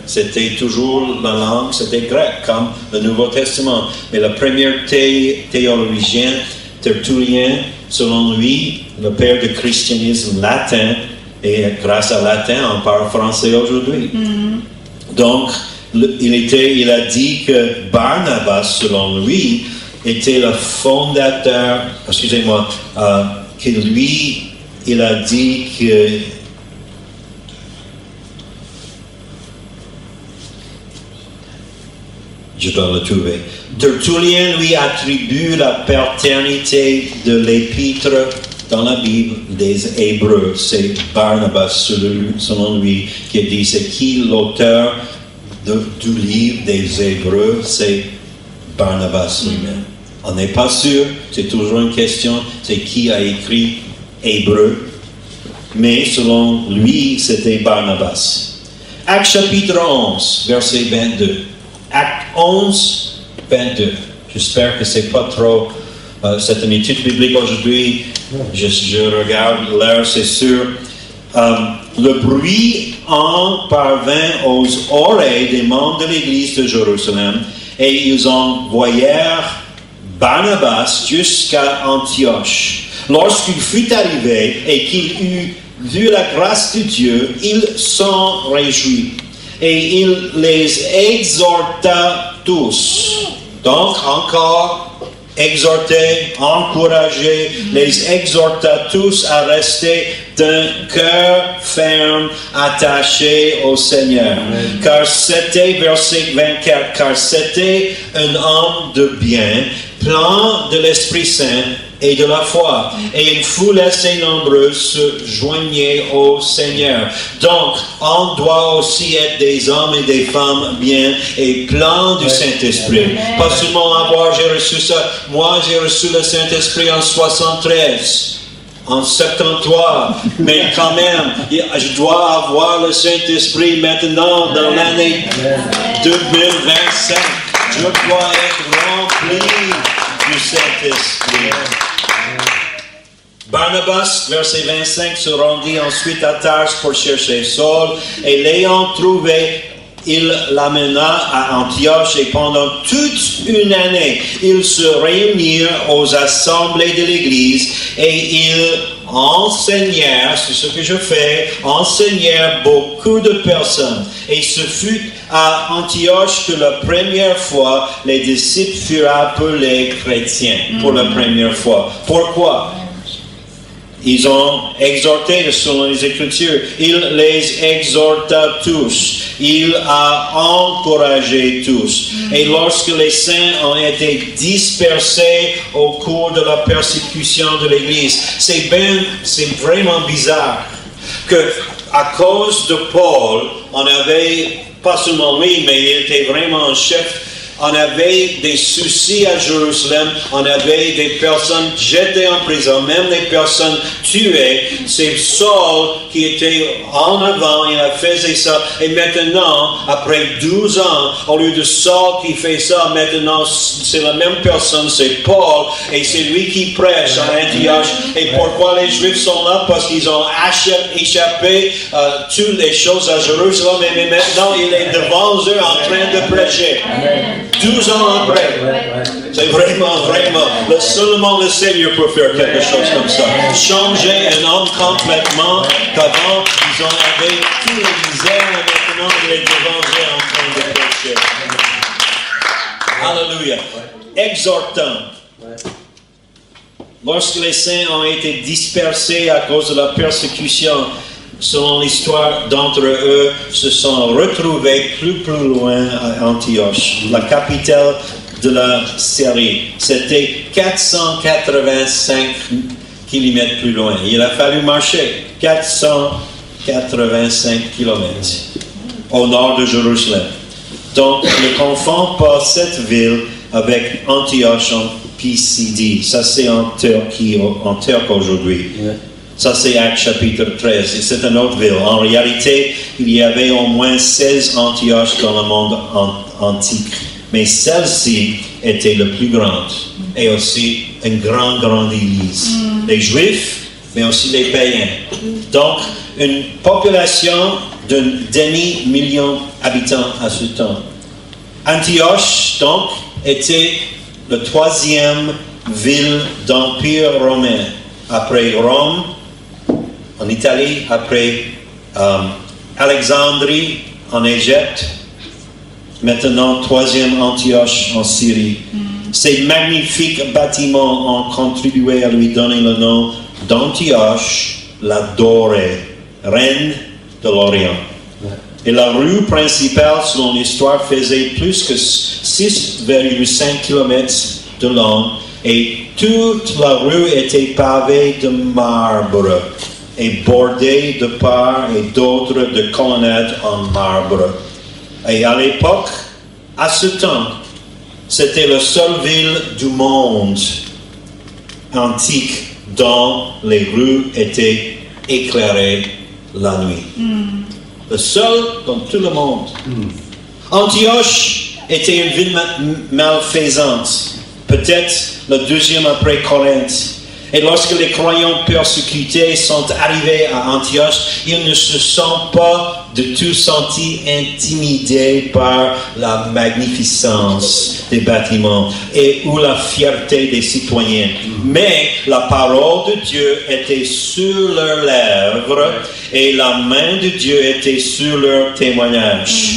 C'était toujours la langue, c'était grec, comme le Nouveau Testament. Mais le premier théologien, Tertullien, selon lui, le père du christianisme latin, et grâce à latin, on parle français aujourd'hui. Donc, il a dit que Barnabas, selon lui, était le fondateur, excusez-moi, que lui, il a dit que je dois le trouver. Tertullien lui attribue la paternité de l'épître dans la Bible des Hébreux. C'est Barnabas, selon lui, qui a dit c'est qui l'auteur du livre des Hébreux, c'est Barnabas lui-même. On n'est pas sûr, c'est toujours une question, c'est qui a écrit Hébreu, mais selon lui, c'était Barnabas. Acte chapitre 11, verset 22. Acte 11, 22. J'espère que c'est pas trop... c'est une étude biblique aujourd'hui. Je regarde l'heure, c'est sûr. Le bruit en parvint aux oreilles des membres de l'église de Jérusalem et ils envoyèrent Barnabas jusqu'à Antioche. Lorsqu'il fut arrivé et qu'il eut vu la grâce de Dieu, il s'en réjouit et il les exhorta tous. Donc encore exhorter, encourager, les exhorta tous à rester d'un cœur ferme, attaché au Seigneur. Amen. Car c'était, verset 24, car c'était un homme de bien, plein de l'Esprit Saint et de la foi. Et une foule assez nombreuse se joignait au Seigneur. Donc, on doit aussi être des hommes et des femmes bien et pleins du Saint-Esprit. Pas seulement avoir, j'ai reçu ça. Moi, j'ai reçu le Saint-Esprit en 73. En 73, mais quand même, je dois avoir le Saint-Esprit maintenant dans l'année 2025. Je dois être rempli du Saint-Esprit. Barnabas, verset 25, se rendit ensuite à Tarse pour chercher Saul, et l'ayant trouvé, il l'amena à Antioche, et pendant toute une année, ils se réunirent aux assemblées de l'Église, et ils enseignèrent, c'est ce que je fais, enseignèrent beaucoup de personnes. Et ce fut à Antioche que la première fois, les disciples furent appelés chrétiens, pour la première fois. Pourquoi? Ils ont exhorté selon les Écritures. Il les exhorta tous. Il a encouragé tous. Et lorsque les saints ont été dispersés au cours de la persécution de l'Église, c'est vraiment bizarre que à cause de Paul, on avait, pas seulement lui, mais il était vraiment un chef. On avait des soucis à Jérusalem, on avait des personnes jetées en prison, même des personnes tuées. C'est Saul qui était en avant, il a fait ça. Et maintenant, après 12 ans, au lieu de Saul qui fait ça, maintenant c'est la même personne, c'est Paul, et c'est lui qui prêche à Antioche. Et pourquoi les Juifs sont là? Parce qu'ils ont échappé toutes les choses à Jérusalem, mais maintenant il est devant eux en train de prêcher. Amen. 12 ans après, c'est vraiment, seulement le Seigneur peut faire quelque chose comme ça. Changer un homme complètement, qu'avant, ils en avaient tous les misères, et maintenant, il est devant eux en train de prêcher. Alléluia. Exhortant. Lorsque les saints ont été dispersés à cause de la persécution, selon l'histoire, d'entre eux se sont retrouvés plus loin à Antioche, la capitale de la Syrie. C'était 485 km plus loin. Il a fallu marcher 485 km au nord de Jérusalem. Donc, ne confond pas cette ville avec Antioche en Pisidie. Ça, c'est en Turquie, en Turc aujourd'hui. Ouais. Ça, c'est Actes chapitre 13. Et c'est une autre ville. En réalité, il y avait au moins 16 Antioches dans le monde antique. Mais celle-ci était la plus grande. Et aussi une grande église. Les Juifs, mais aussi les païens. Donc, une population d'un demi-million d'habitants à ce temps. Antioche, donc, était la 3e ville d'Empire romain. Après Rome, en Italie, après Alexandrie, en Égypte, maintenant 3e Antioche en Syrie. Ces magnifiques bâtiments ont contribué à lui donner le nom d'Antioche, la Dorée, reine de l'Orient. Et la rue principale, selon l'histoire, faisait plus que 6,5 km de long et toute la rue était pavée de marbre et bordée de part et d'autre de colonnades en marbre. Et à l'époque, à ce temps, c'était la seule ville du monde antique dont les rues étaient éclairées la nuit. Le seul dans tout le monde. Antioche était une ville malfaisante, peut-être la 2e après Corinthe. Et lorsque les croyants persécutés sont arrivés à Antioche, ils ne se sont pas de tout sentis intimidés par la magnificence des bâtiments et ou la fierté des citoyens. Mais la parole de Dieu était sur leurs lèvres et la main de Dieu était sur leur témoignage.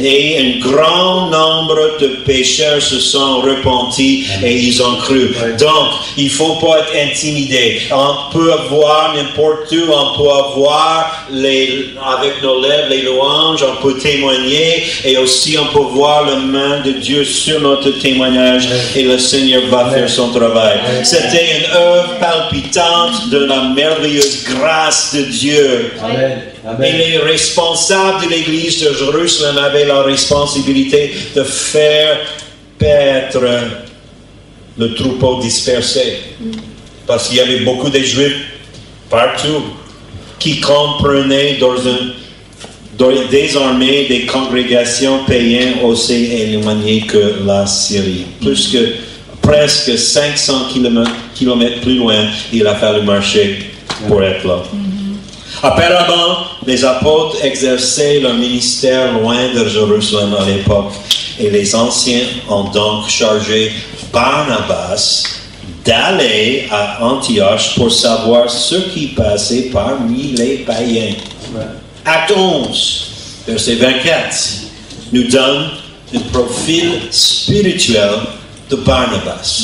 Et un grand nombre de pécheurs se sont repentis et ils ont cru. Donc, il ne faut pas être intimidé. On peut avoir n'importe où, on peut avoir avec nos lèvres les louanges, on peut témoigner et aussi on peut voir la main de Dieu sur notre témoignage et le Seigneur va faire son travail. C'était une œuvre palpitante de la merveilleuse grâce de Dieu. Amen. Amen. Et les responsables de l'église de Jérusalem avaient la responsabilité de faire paître le troupeau dispersé. Parce qu'il y avait beaucoup de Juifs partout qui comprenaient désormais des congrégations païennes aussi éloignées que la Syrie. Presque 500 km plus loin, il a fallu marcher pour être là. Apparemment, les apôtres exerçaient leur ministère loin de Jérusalem à l'époque. Et les anciens ont donc chargé Barnabas d'aller à Antioche pour savoir ce qui passait parmi les païens. Acte 11, verset 24, nous donne un profil spirituel de Barnabas,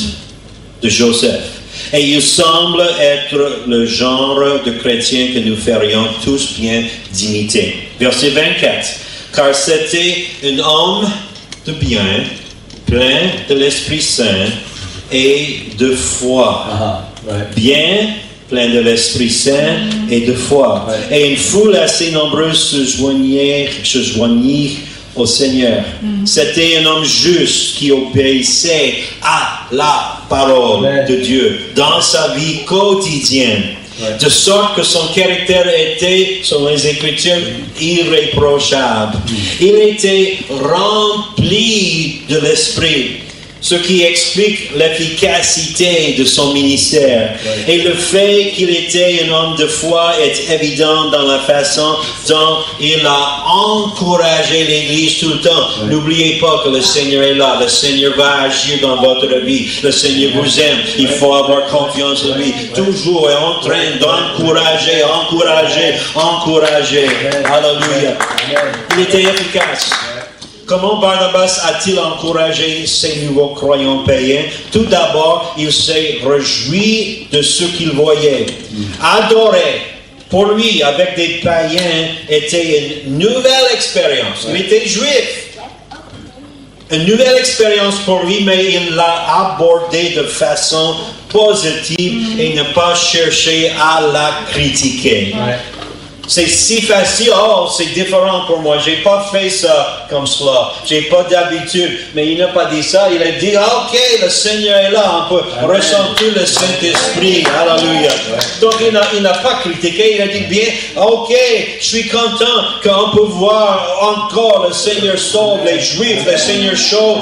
de Joseph. Et il semble être le genre de chrétien que nous ferions tous bien d'imiter. Verset 24, car c'était un homme de bien, plein de l'Esprit Saint et de foi. Bien, plein de l'Esprit Saint et de foi. Et une foule assez nombreuse se joignit au Seigneur. C'était un homme juste qui obéissait à la parole de Dieu dans sa vie quotidienne. De sorte que son caractère était, selon les Écritures, irréprochable. Il était rempli de l'Esprit. Ce qui explique l'efficacité de son ministère. Et le fait qu'il était un homme de foi est évident dans la façon dont il a encouragé l'Église tout le temps. N'oubliez pas que le Seigneur est là. Le Seigneur va agir dans votre vie. Le Seigneur vous aime. Il faut avoir confiance en lui. Toujours est en train d'encourager. Alléluia. Il était efficace. Comment Barnabas a-t-il encouragé ces nouveaux croyants païens? Tout d'abord, il s'est réjoui de ce qu'il voyait. Adorer pour lui, avec des païens, était une nouvelle expérience. Il était juif. Une nouvelle expérience pour lui, mais il l'a abordée de façon positive et ne pas chercher à la critiquer. Ouais. C'est si facile, oh, c'est différent pour moi, j'ai pas fait ça comme cela, j'ai pas d'habitude, mais il n'a pas dit ça, il a dit, ok, le Seigneur est là, on peut ressentir le Saint-Esprit, alléluia. Donc il n'a pas critiqué, il a dit bien, ok, je suis content qu'on peut voir encore le Seigneur sauve les Juifs, le Seigneur sauve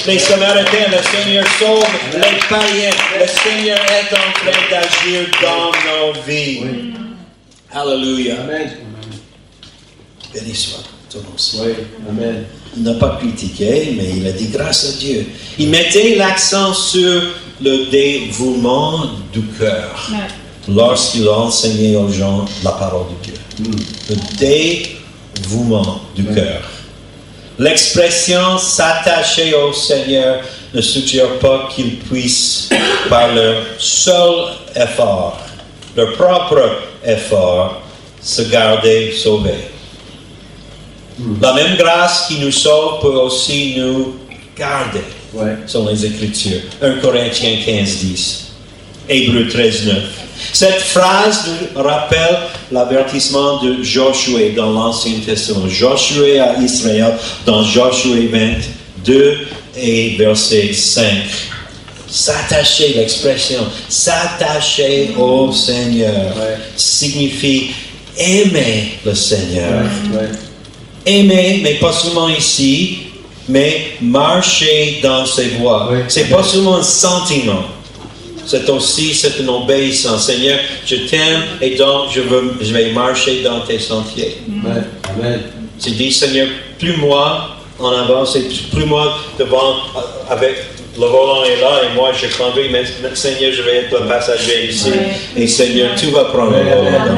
les Samaritains, le Seigneur sauve les païens, le Seigneur est en train d'agir dans nos vies. Oui. Alléluia. Amen. Béni soit ton nom. Oui. Amen. Il n'a pas critiqué, mais il a dit grâce à Dieu. Il mettait l'accent sur le dévouement du cœur lorsqu'il enseignait aux gens la parole de Dieu. Le dévouement du cœur. L'expression s'attacher au Seigneur ne suggère pas qu'ils puissent, par leur seul effort, leur propre effort, se garder sauvés. La même grâce qui nous sauve peut aussi nous garder, selon les Écritures. 1 Corinthiens 15:10, Hébreux 13:9. Cette phrase nous rappelle l'avertissement de Josué dans l'Ancien Testament. Josué à Israël dans Josué 22 et verset 5. S'attacher, l'expression s'attacher au Seigneur signifie aimer le Seigneur. Aimer, mais pas seulement ici, mais marcher dans ses voies. C'est pas seulement un sentiment. C'est aussi une obéissance. Seigneur, je t'aime et donc je vais marcher dans tes sentiers. Amen. C'est dit, Seigneur, plus moi en avant, c'est plus moi devant avec le volant est là et moi je conduis, mais Seigneur, je vais être le passager ici. Et Seigneur, tu vas prendre le volant.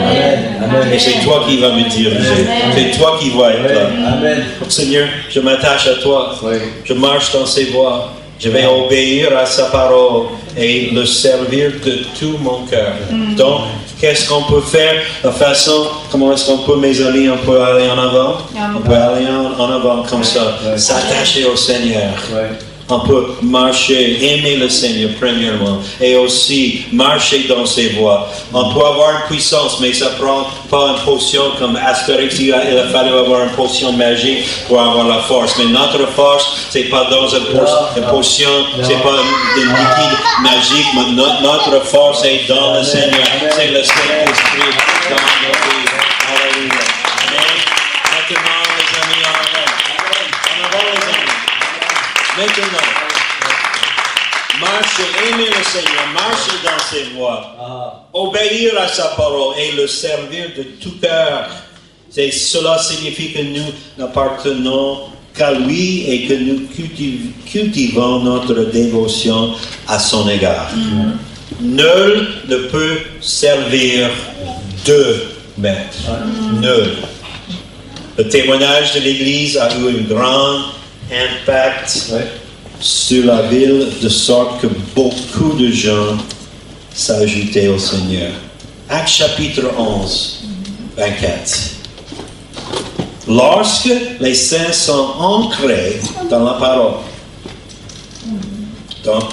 Et c'est toi qui vas me diriger. C'est toi qui vas être là. Amen. Seigneur, je m'attache à toi. Je marche dans ses voies. Je vais obéir à sa parole et le servir de tout mon cœur. Donc, qu'est-ce qu'on peut faire? La façon, comment est-ce qu'on peut, mes amis, on peut aller en avant? On peut aller en avant comme ça. S'attacher au Seigneur. On peut marcher, aimer le Seigneur premièrement, et aussi marcher dans ses voies. On peut avoir une puissance, mais ça ne prend pas une potion comme Astérix. Il a fallu avoir une potion magique pour avoir la force. Mais notre force, ce n'est pas dans une potion, ce n'est pas un liquide magique, mais notre force est dans le Seigneur. C'est le Saint-Esprit dans nos vies. Alléluia. Amen. Maintenant, les amis, en avant. En avant, les amis. Maintenant, marcher, aimer le Seigneur, marcher dans ses voies, obéir à sa parole et le servir de tout cœur. Cela signifie que nous n'appartenons qu'à lui et que nous cultivons notre dévotion à son égard. Nul ne peut servir deux maîtres. Nul. Le témoignage de l'Église a eu un grand impact sur la ville, de sorte que beaucoup de gens s'ajoutaient au Seigneur. Actes chapitre 11, 24. Lorsque les saints sont ancrés dans la parole. Donc,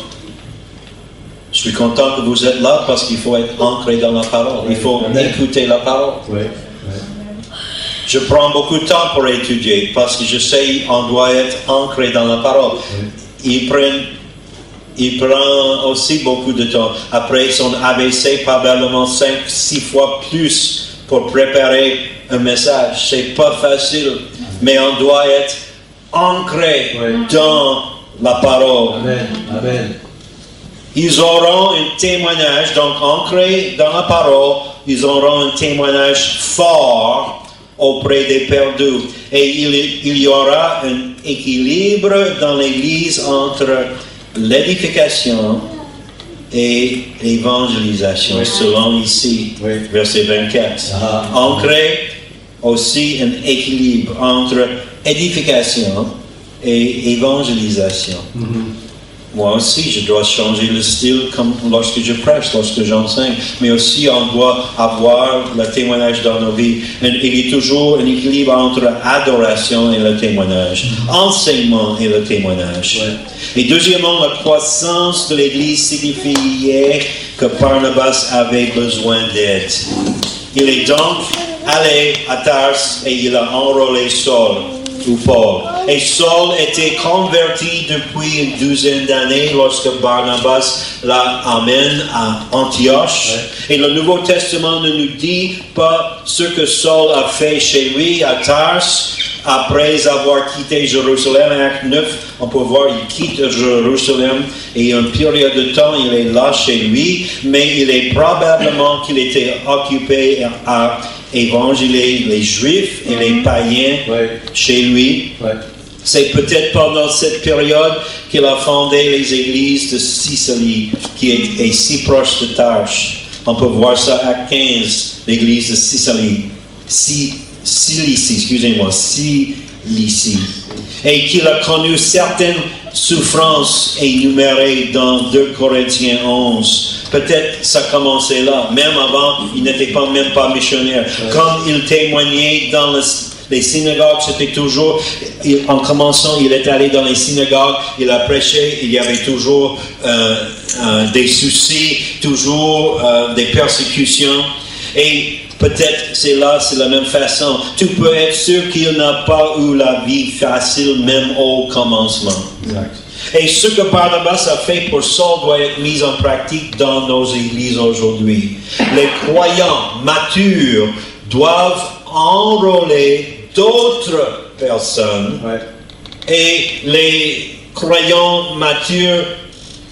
je suis content que vous êtes là parce qu'il faut être ancré dans la parole. Il faut écouter la parole. Je prends beaucoup de temps pour étudier parce que je sais qu'on doit être ancré dans la parole. Il prend aussi beaucoup de temps. Après son ABC, probablement 5-6 fois plus pour préparer un message. C'est pas facile, mais on doit être ancré dans la parole. Amen. Ils auront un témoignage, donc ancré dans la parole, ils auront un témoignage fort auprès des perdus. Et il y aura un équilibre dans l'Église entre l'édification et l'évangélisation, selon ici, verset 24. Ancré aussi un équilibre entre édification et évangélisation. moi aussi, je dois changer le style comme lorsque je prêche, lorsque j'enseigne. Mais aussi, on doit avoir le témoignage dans nos vies. Il y a toujours un équilibre entre adoration et le témoignage, enseignement et le témoignage. Ouais. Et deuxièmement, la croissance de l'Église signifiait que Barnabas avait besoin d'aide. Il est donc allé à Tars et il a enrôlé Saul. Ou Paul. Et Saul était converti depuis une douzaine d'années lorsque Barnabas l'amène à Antioche. Ouais. Et le Nouveau Testament ne nous dit pas ce que Saul a fait chez lui à Tars après avoir quitté Jérusalem. Acte 9, on peut voir, il quitte Jérusalem et une période de temps, il est là chez lui, mais il est probablement qu'il était occupé à évangéliser les Juifs et les païens chez lui. Ouais. C'est peut-être pendant cette période qu'il a fondé les églises de Sicile, qui est si proche de Tars. On peut voir ça à 15, l'église de Cilicie. Et qu'il a connu certaines souffrances énumérées dans 2 Corinthiens 11. Peut-être ça commençait là. Même avant, il n'était même pas missionnaire. Comme il témoignait dans les synagogues, c'était toujours, en commençant, il est allé dans les synagogues, il a prêché, il y avait toujours des soucis, toujours des persécutions. Et peut-être c'est la même façon. Tu peux être sûr qu'il n'a pas eu la vie facile, même au commencement. Exact. Et ce que Barnabas a fait pour Saul doit être mis en pratique dans nos églises aujourd'hui. Les croyants matures doivent enrôler d'autres personnes. Ouais. Et les croyants matures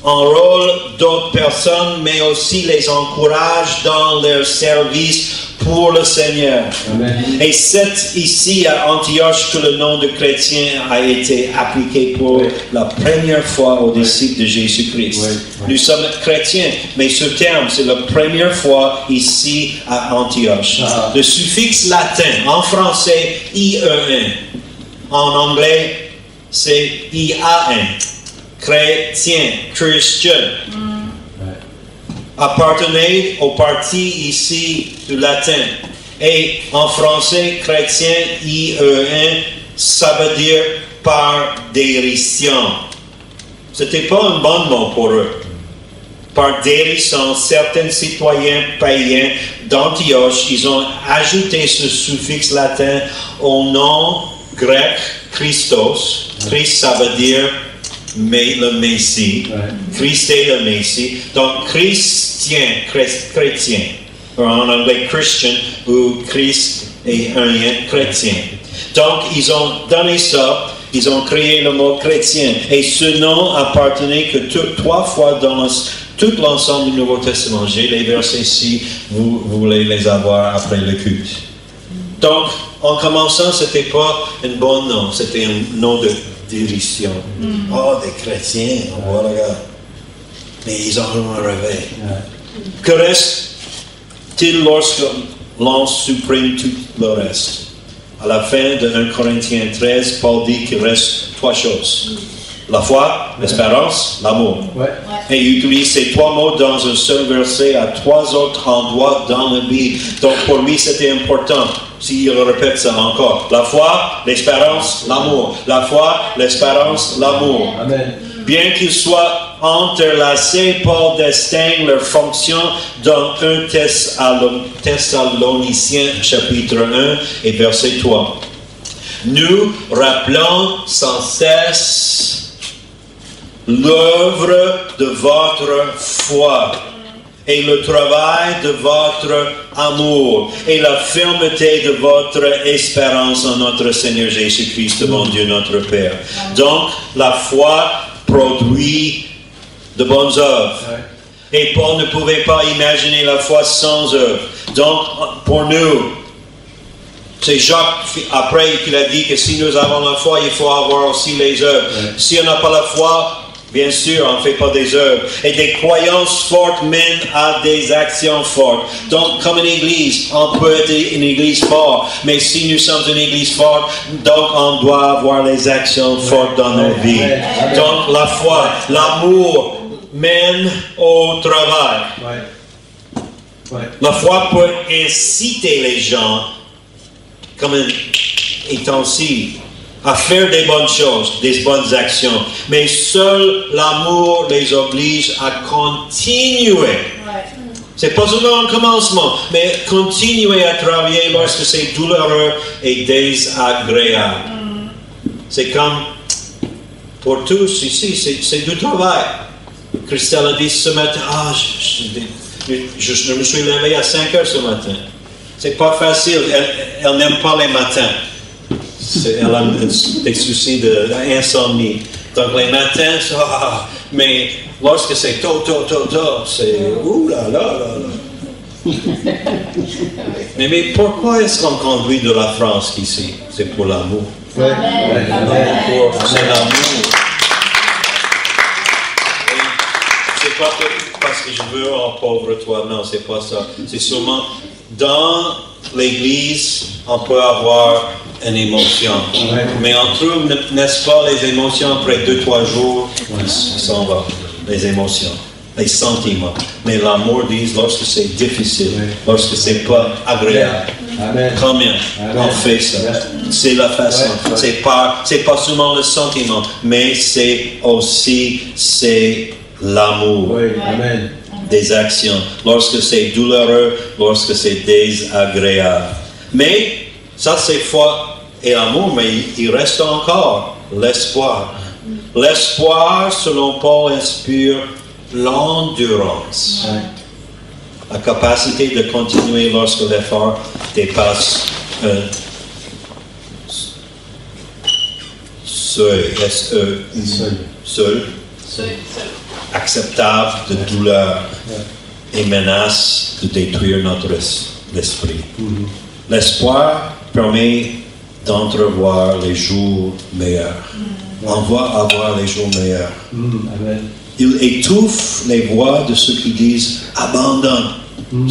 enrôlent d'autres personnes, mais aussi les encouragent dans leur service pour le Seigneur. Amen. Et c'est ici à Antioche que le nom de chrétien a été appliqué pour la première fois aux disciples de Jésus-Christ. Nous sommes chrétiens, mais ce terme, c'est la première fois ici à Antioche. Le suffixe latin, en français, IEN. En anglais, c'est IAN. Chrétien, Christian. Appartenait au parti ici du latin. Et en français, chrétien, IEN, ça veut dire par dérision. C'était pas un bon mot pour eux. Par dérision, certains citoyens païens d'Antioche, ils ont ajouté ce suffixe latin au nom grec Christos. Christ, ça veut dire mais le Messie, Christ est le Messie, donc chrétien, en anglais Christian, ou Christ est un chrétien. Donc ils ont donné ça, ils ont créé le mot chrétien, et ce nom appartenait que 3 fois dans tout l'ensemble du Nouveau Testament. J'ai les versets ici, vous voulez les avoir après le culte. Donc, en commençant, c'était pas un bon nom, c'était un nom de dérision. Oh, des chrétiens, voilà. Mais ils ont un réveil. Que reste-t-il lorsque l'on supprime tout le reste? À la fin de 1 Corinthiens 13, Paul dit qu'il reste 3 choses. La foi, l'espérance, l'amour. Et il utilise ces 3 mots dans un seul verset à 3 autres endroits dans la Bible. Donc pour lui, c'était important. S'il répète ça encore. La foi, l'espérance, l'amour. La foi, l'espérance, l'amour. Amen. Bien qu'ils soient entrelacés, Paul distingue leurs fonctions dans 1 Thessaloniciens chapitre 1 et verset 3. Nous rappelons sans cesse l'œuvre de votre foi et le travail de votre amour et la fermeté de votre espérance en notre Seigneur Jésus-Christ, mon Dieu, notre Père. Donc, la foi produit de bonnes œuvres. Et Paul ne pouvait pas imaginer la foi sans œuvres. Donc, pour nous, c'est Jacques, après, qu'il a dit que si nous avons la foi, il faut avoir aussi les œuvres. Si on n'a pas la foi, Bien sûr, on ne fait pas des œuvres. Et des croyances fortes mènent à des actions fortes. Donc, comme une église, on peut être une église forte. Mais si nous sommes une église forte, donc on doit avoir les actions fortes dans nos vies. Donc, la foi, l'amour mène au travail. La foi peut inciter les gens, comme étant aussi, à faire des bonnes choses, des bonnes actions. Mais seul l'amour les oblige à continuer. C'est pas seulement un commencement, mais continuer à travailler lorsque c'est douloureux et désagréable. C'est comme pour tous ici, c'est du travail. Christelle a dit ce matin, je me suis levé à 5 heures ce matin. C'est pas facile, elle n'aime pas les matins. Elle a des soucis d'insomnie. Donc les matins, mais lorsque c'est tôt, c'est là. Mais pourquoi est-ce qu'on conduit de la France ici? C'est pour l'amour. C'est l'amour. C'est pas parce que je veux en pauvre toi, non, c'est pas ça. C'est seulement dans l'église, on peut avoir une émotion. Mais on trouve, n'est-ce pas, les émotions après 2-3 jours, ils s'en vont, les émotions, les sentiments. Mais l'amour dit, lorsque c'est difficile, lorsque c'est pas agréable, quand même, on fait ça. C'est la façon. C'est pas seulement le sentiment, mais c'est aussi, l'amour. Des actions, lorsque c'est douloureux, lorsque c'est désagréable. Mais, ça c'est foi et amour, mais il reste encore l'espoir. L'espoir, selon Paul, inspire l'endurance. La capacité de continuer lorsque l'effort dépasse un seuil, seul. Acceptable de douleur et menace de détruire notre esprit. L'espoir permet d'entrevoir les jours meilleurs. On va avoir les jours meilleurs. Il étouffe les voix de ceux qui disent « abandonne ».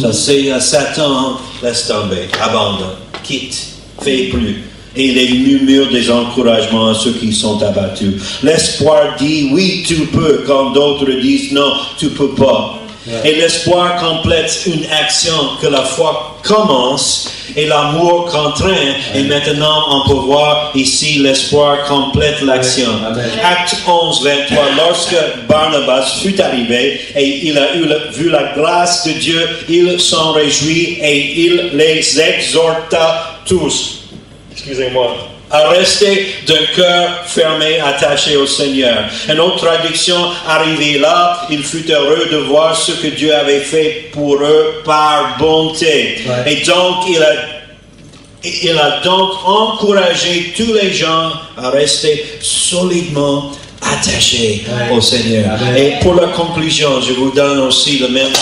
Ça c'est à Satan, laisse tomber, abandonne, quitte, fais plus. Et les murmures des encouragements à ceux qui sont abattus. L'espoir dit oui, tu peux, quand d'autres disent non, tu peux pas. Et l'espoir complète une action que la foi commence et l'amour contraint. Et maintenant, on peut voir ici l'espoir complète l'action. Acte 11, 23. Lorsque Barnabas fut arrivé et il a vu la grâce de Dieu, il s'en réjouit et il les exhorta tous. Excusez-moi, à rester d'un cœur fermé, attaché au Seigneur. Une autre traduction, arrivé là, il fut heureux de voir ce que Dieu avait fait pour eux par bonté. Et donc, il a donc encouragé tous les gens à rester solidement attachés au Seigneur. Et pour la conclusion, je vous donne aussi le même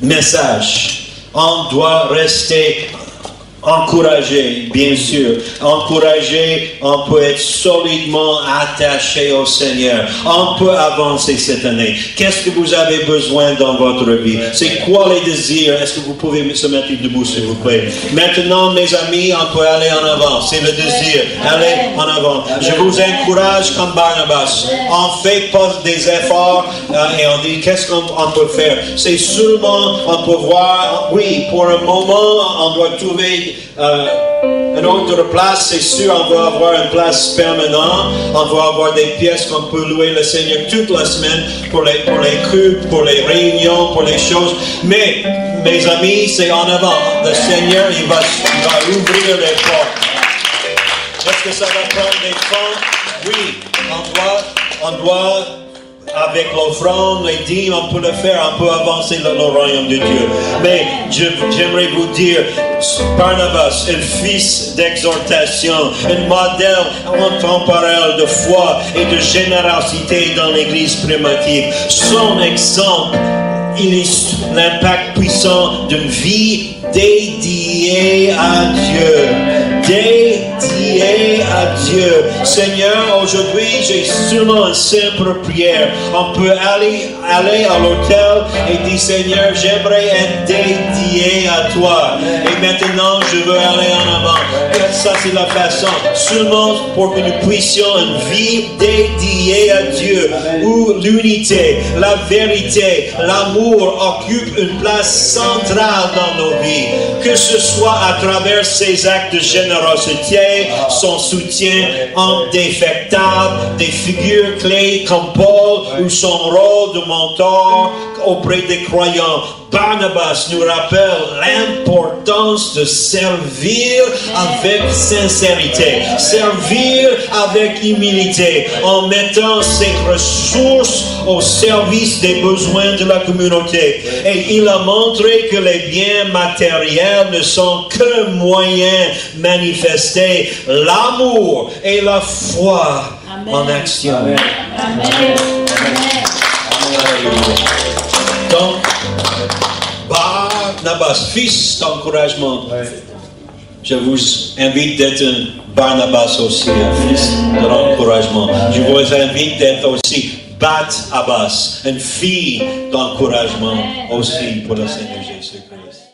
message. On doit rester encouragé, bien sûr. Encouragé, on peut être solidement attaché au Seigneur. On peut avancer cette année. Qu'est-ce que vous avez besoin dans votre vie? C'est quoi les désirs? Est-ce que vous pouvez se mettre debout, s'il vous plaît? Maintenant, mes amis, on peut aller en avant. C'est le désir. Allez en avant. Je vous encourage comme Barnabas. On ne fait pas des efforts et on dit qu'est-ce qu'on peut faire? C'est seulement, on peut voir, oui, pour un moment, on doit trouver une autre place, c'est sûr, on va avoir une place permanente, on va avoir des pièces qu'on peut louer le Seigneur toute la semaine pour les cultes, pour les réunions, pour les choses. Mais, mes amis, c'est en avant. Le Seigneur, il va ouvrir les portes. Est-ce que ça va prendre des fonds? Oui, on doit avec l'offrande, les dîmes, on peut le faire, on peut avancer dans le royaume de Dieu. Mais j'aimerais vous dire, Barnabas, un fils d'exhortation, un modèle intemporel de foi et de générosité dans l'église primitive. Son exemple illustre l'impact puissant d'une vie dédiée à Dieu. Dédiée à Dieu. Seigneur, aujourd'hui, j'ai seulement une simple prière. On peut aller à l'hôtel et dire, Seigneur, j'aimerais être dédié à toi. Et maintenant, je veux aller en avant. Et ça, c'est la façon. Seulement pour que nous puissions une vie dédiée à Dieu, où l'unité, la vérité, l'amour occupent une place centrale dans nos vies. Que ce soit à travers ses actes de générosité, son soutien indéfectable, des figures clés comme Paul ou son rôle de mentor auprès des croyants. Barnabas nous rappelle l'importance de servir avec sincérité, servir avec humilité, en mettant ses ressources au service des besoins de la communauté. Et il a montré que les biens matériels ne sont que moyens manifestés l'amour et la foi en action. Amen. Donc, Barnabas, fils d'encouragement. Je vous invite d'être un Barnabas aussi, un fils de l'encouragement. Je vous invite d'être aussi Bat Abbas, une fille d'encouragement aussi pour le Seigneur Jésus-Christ.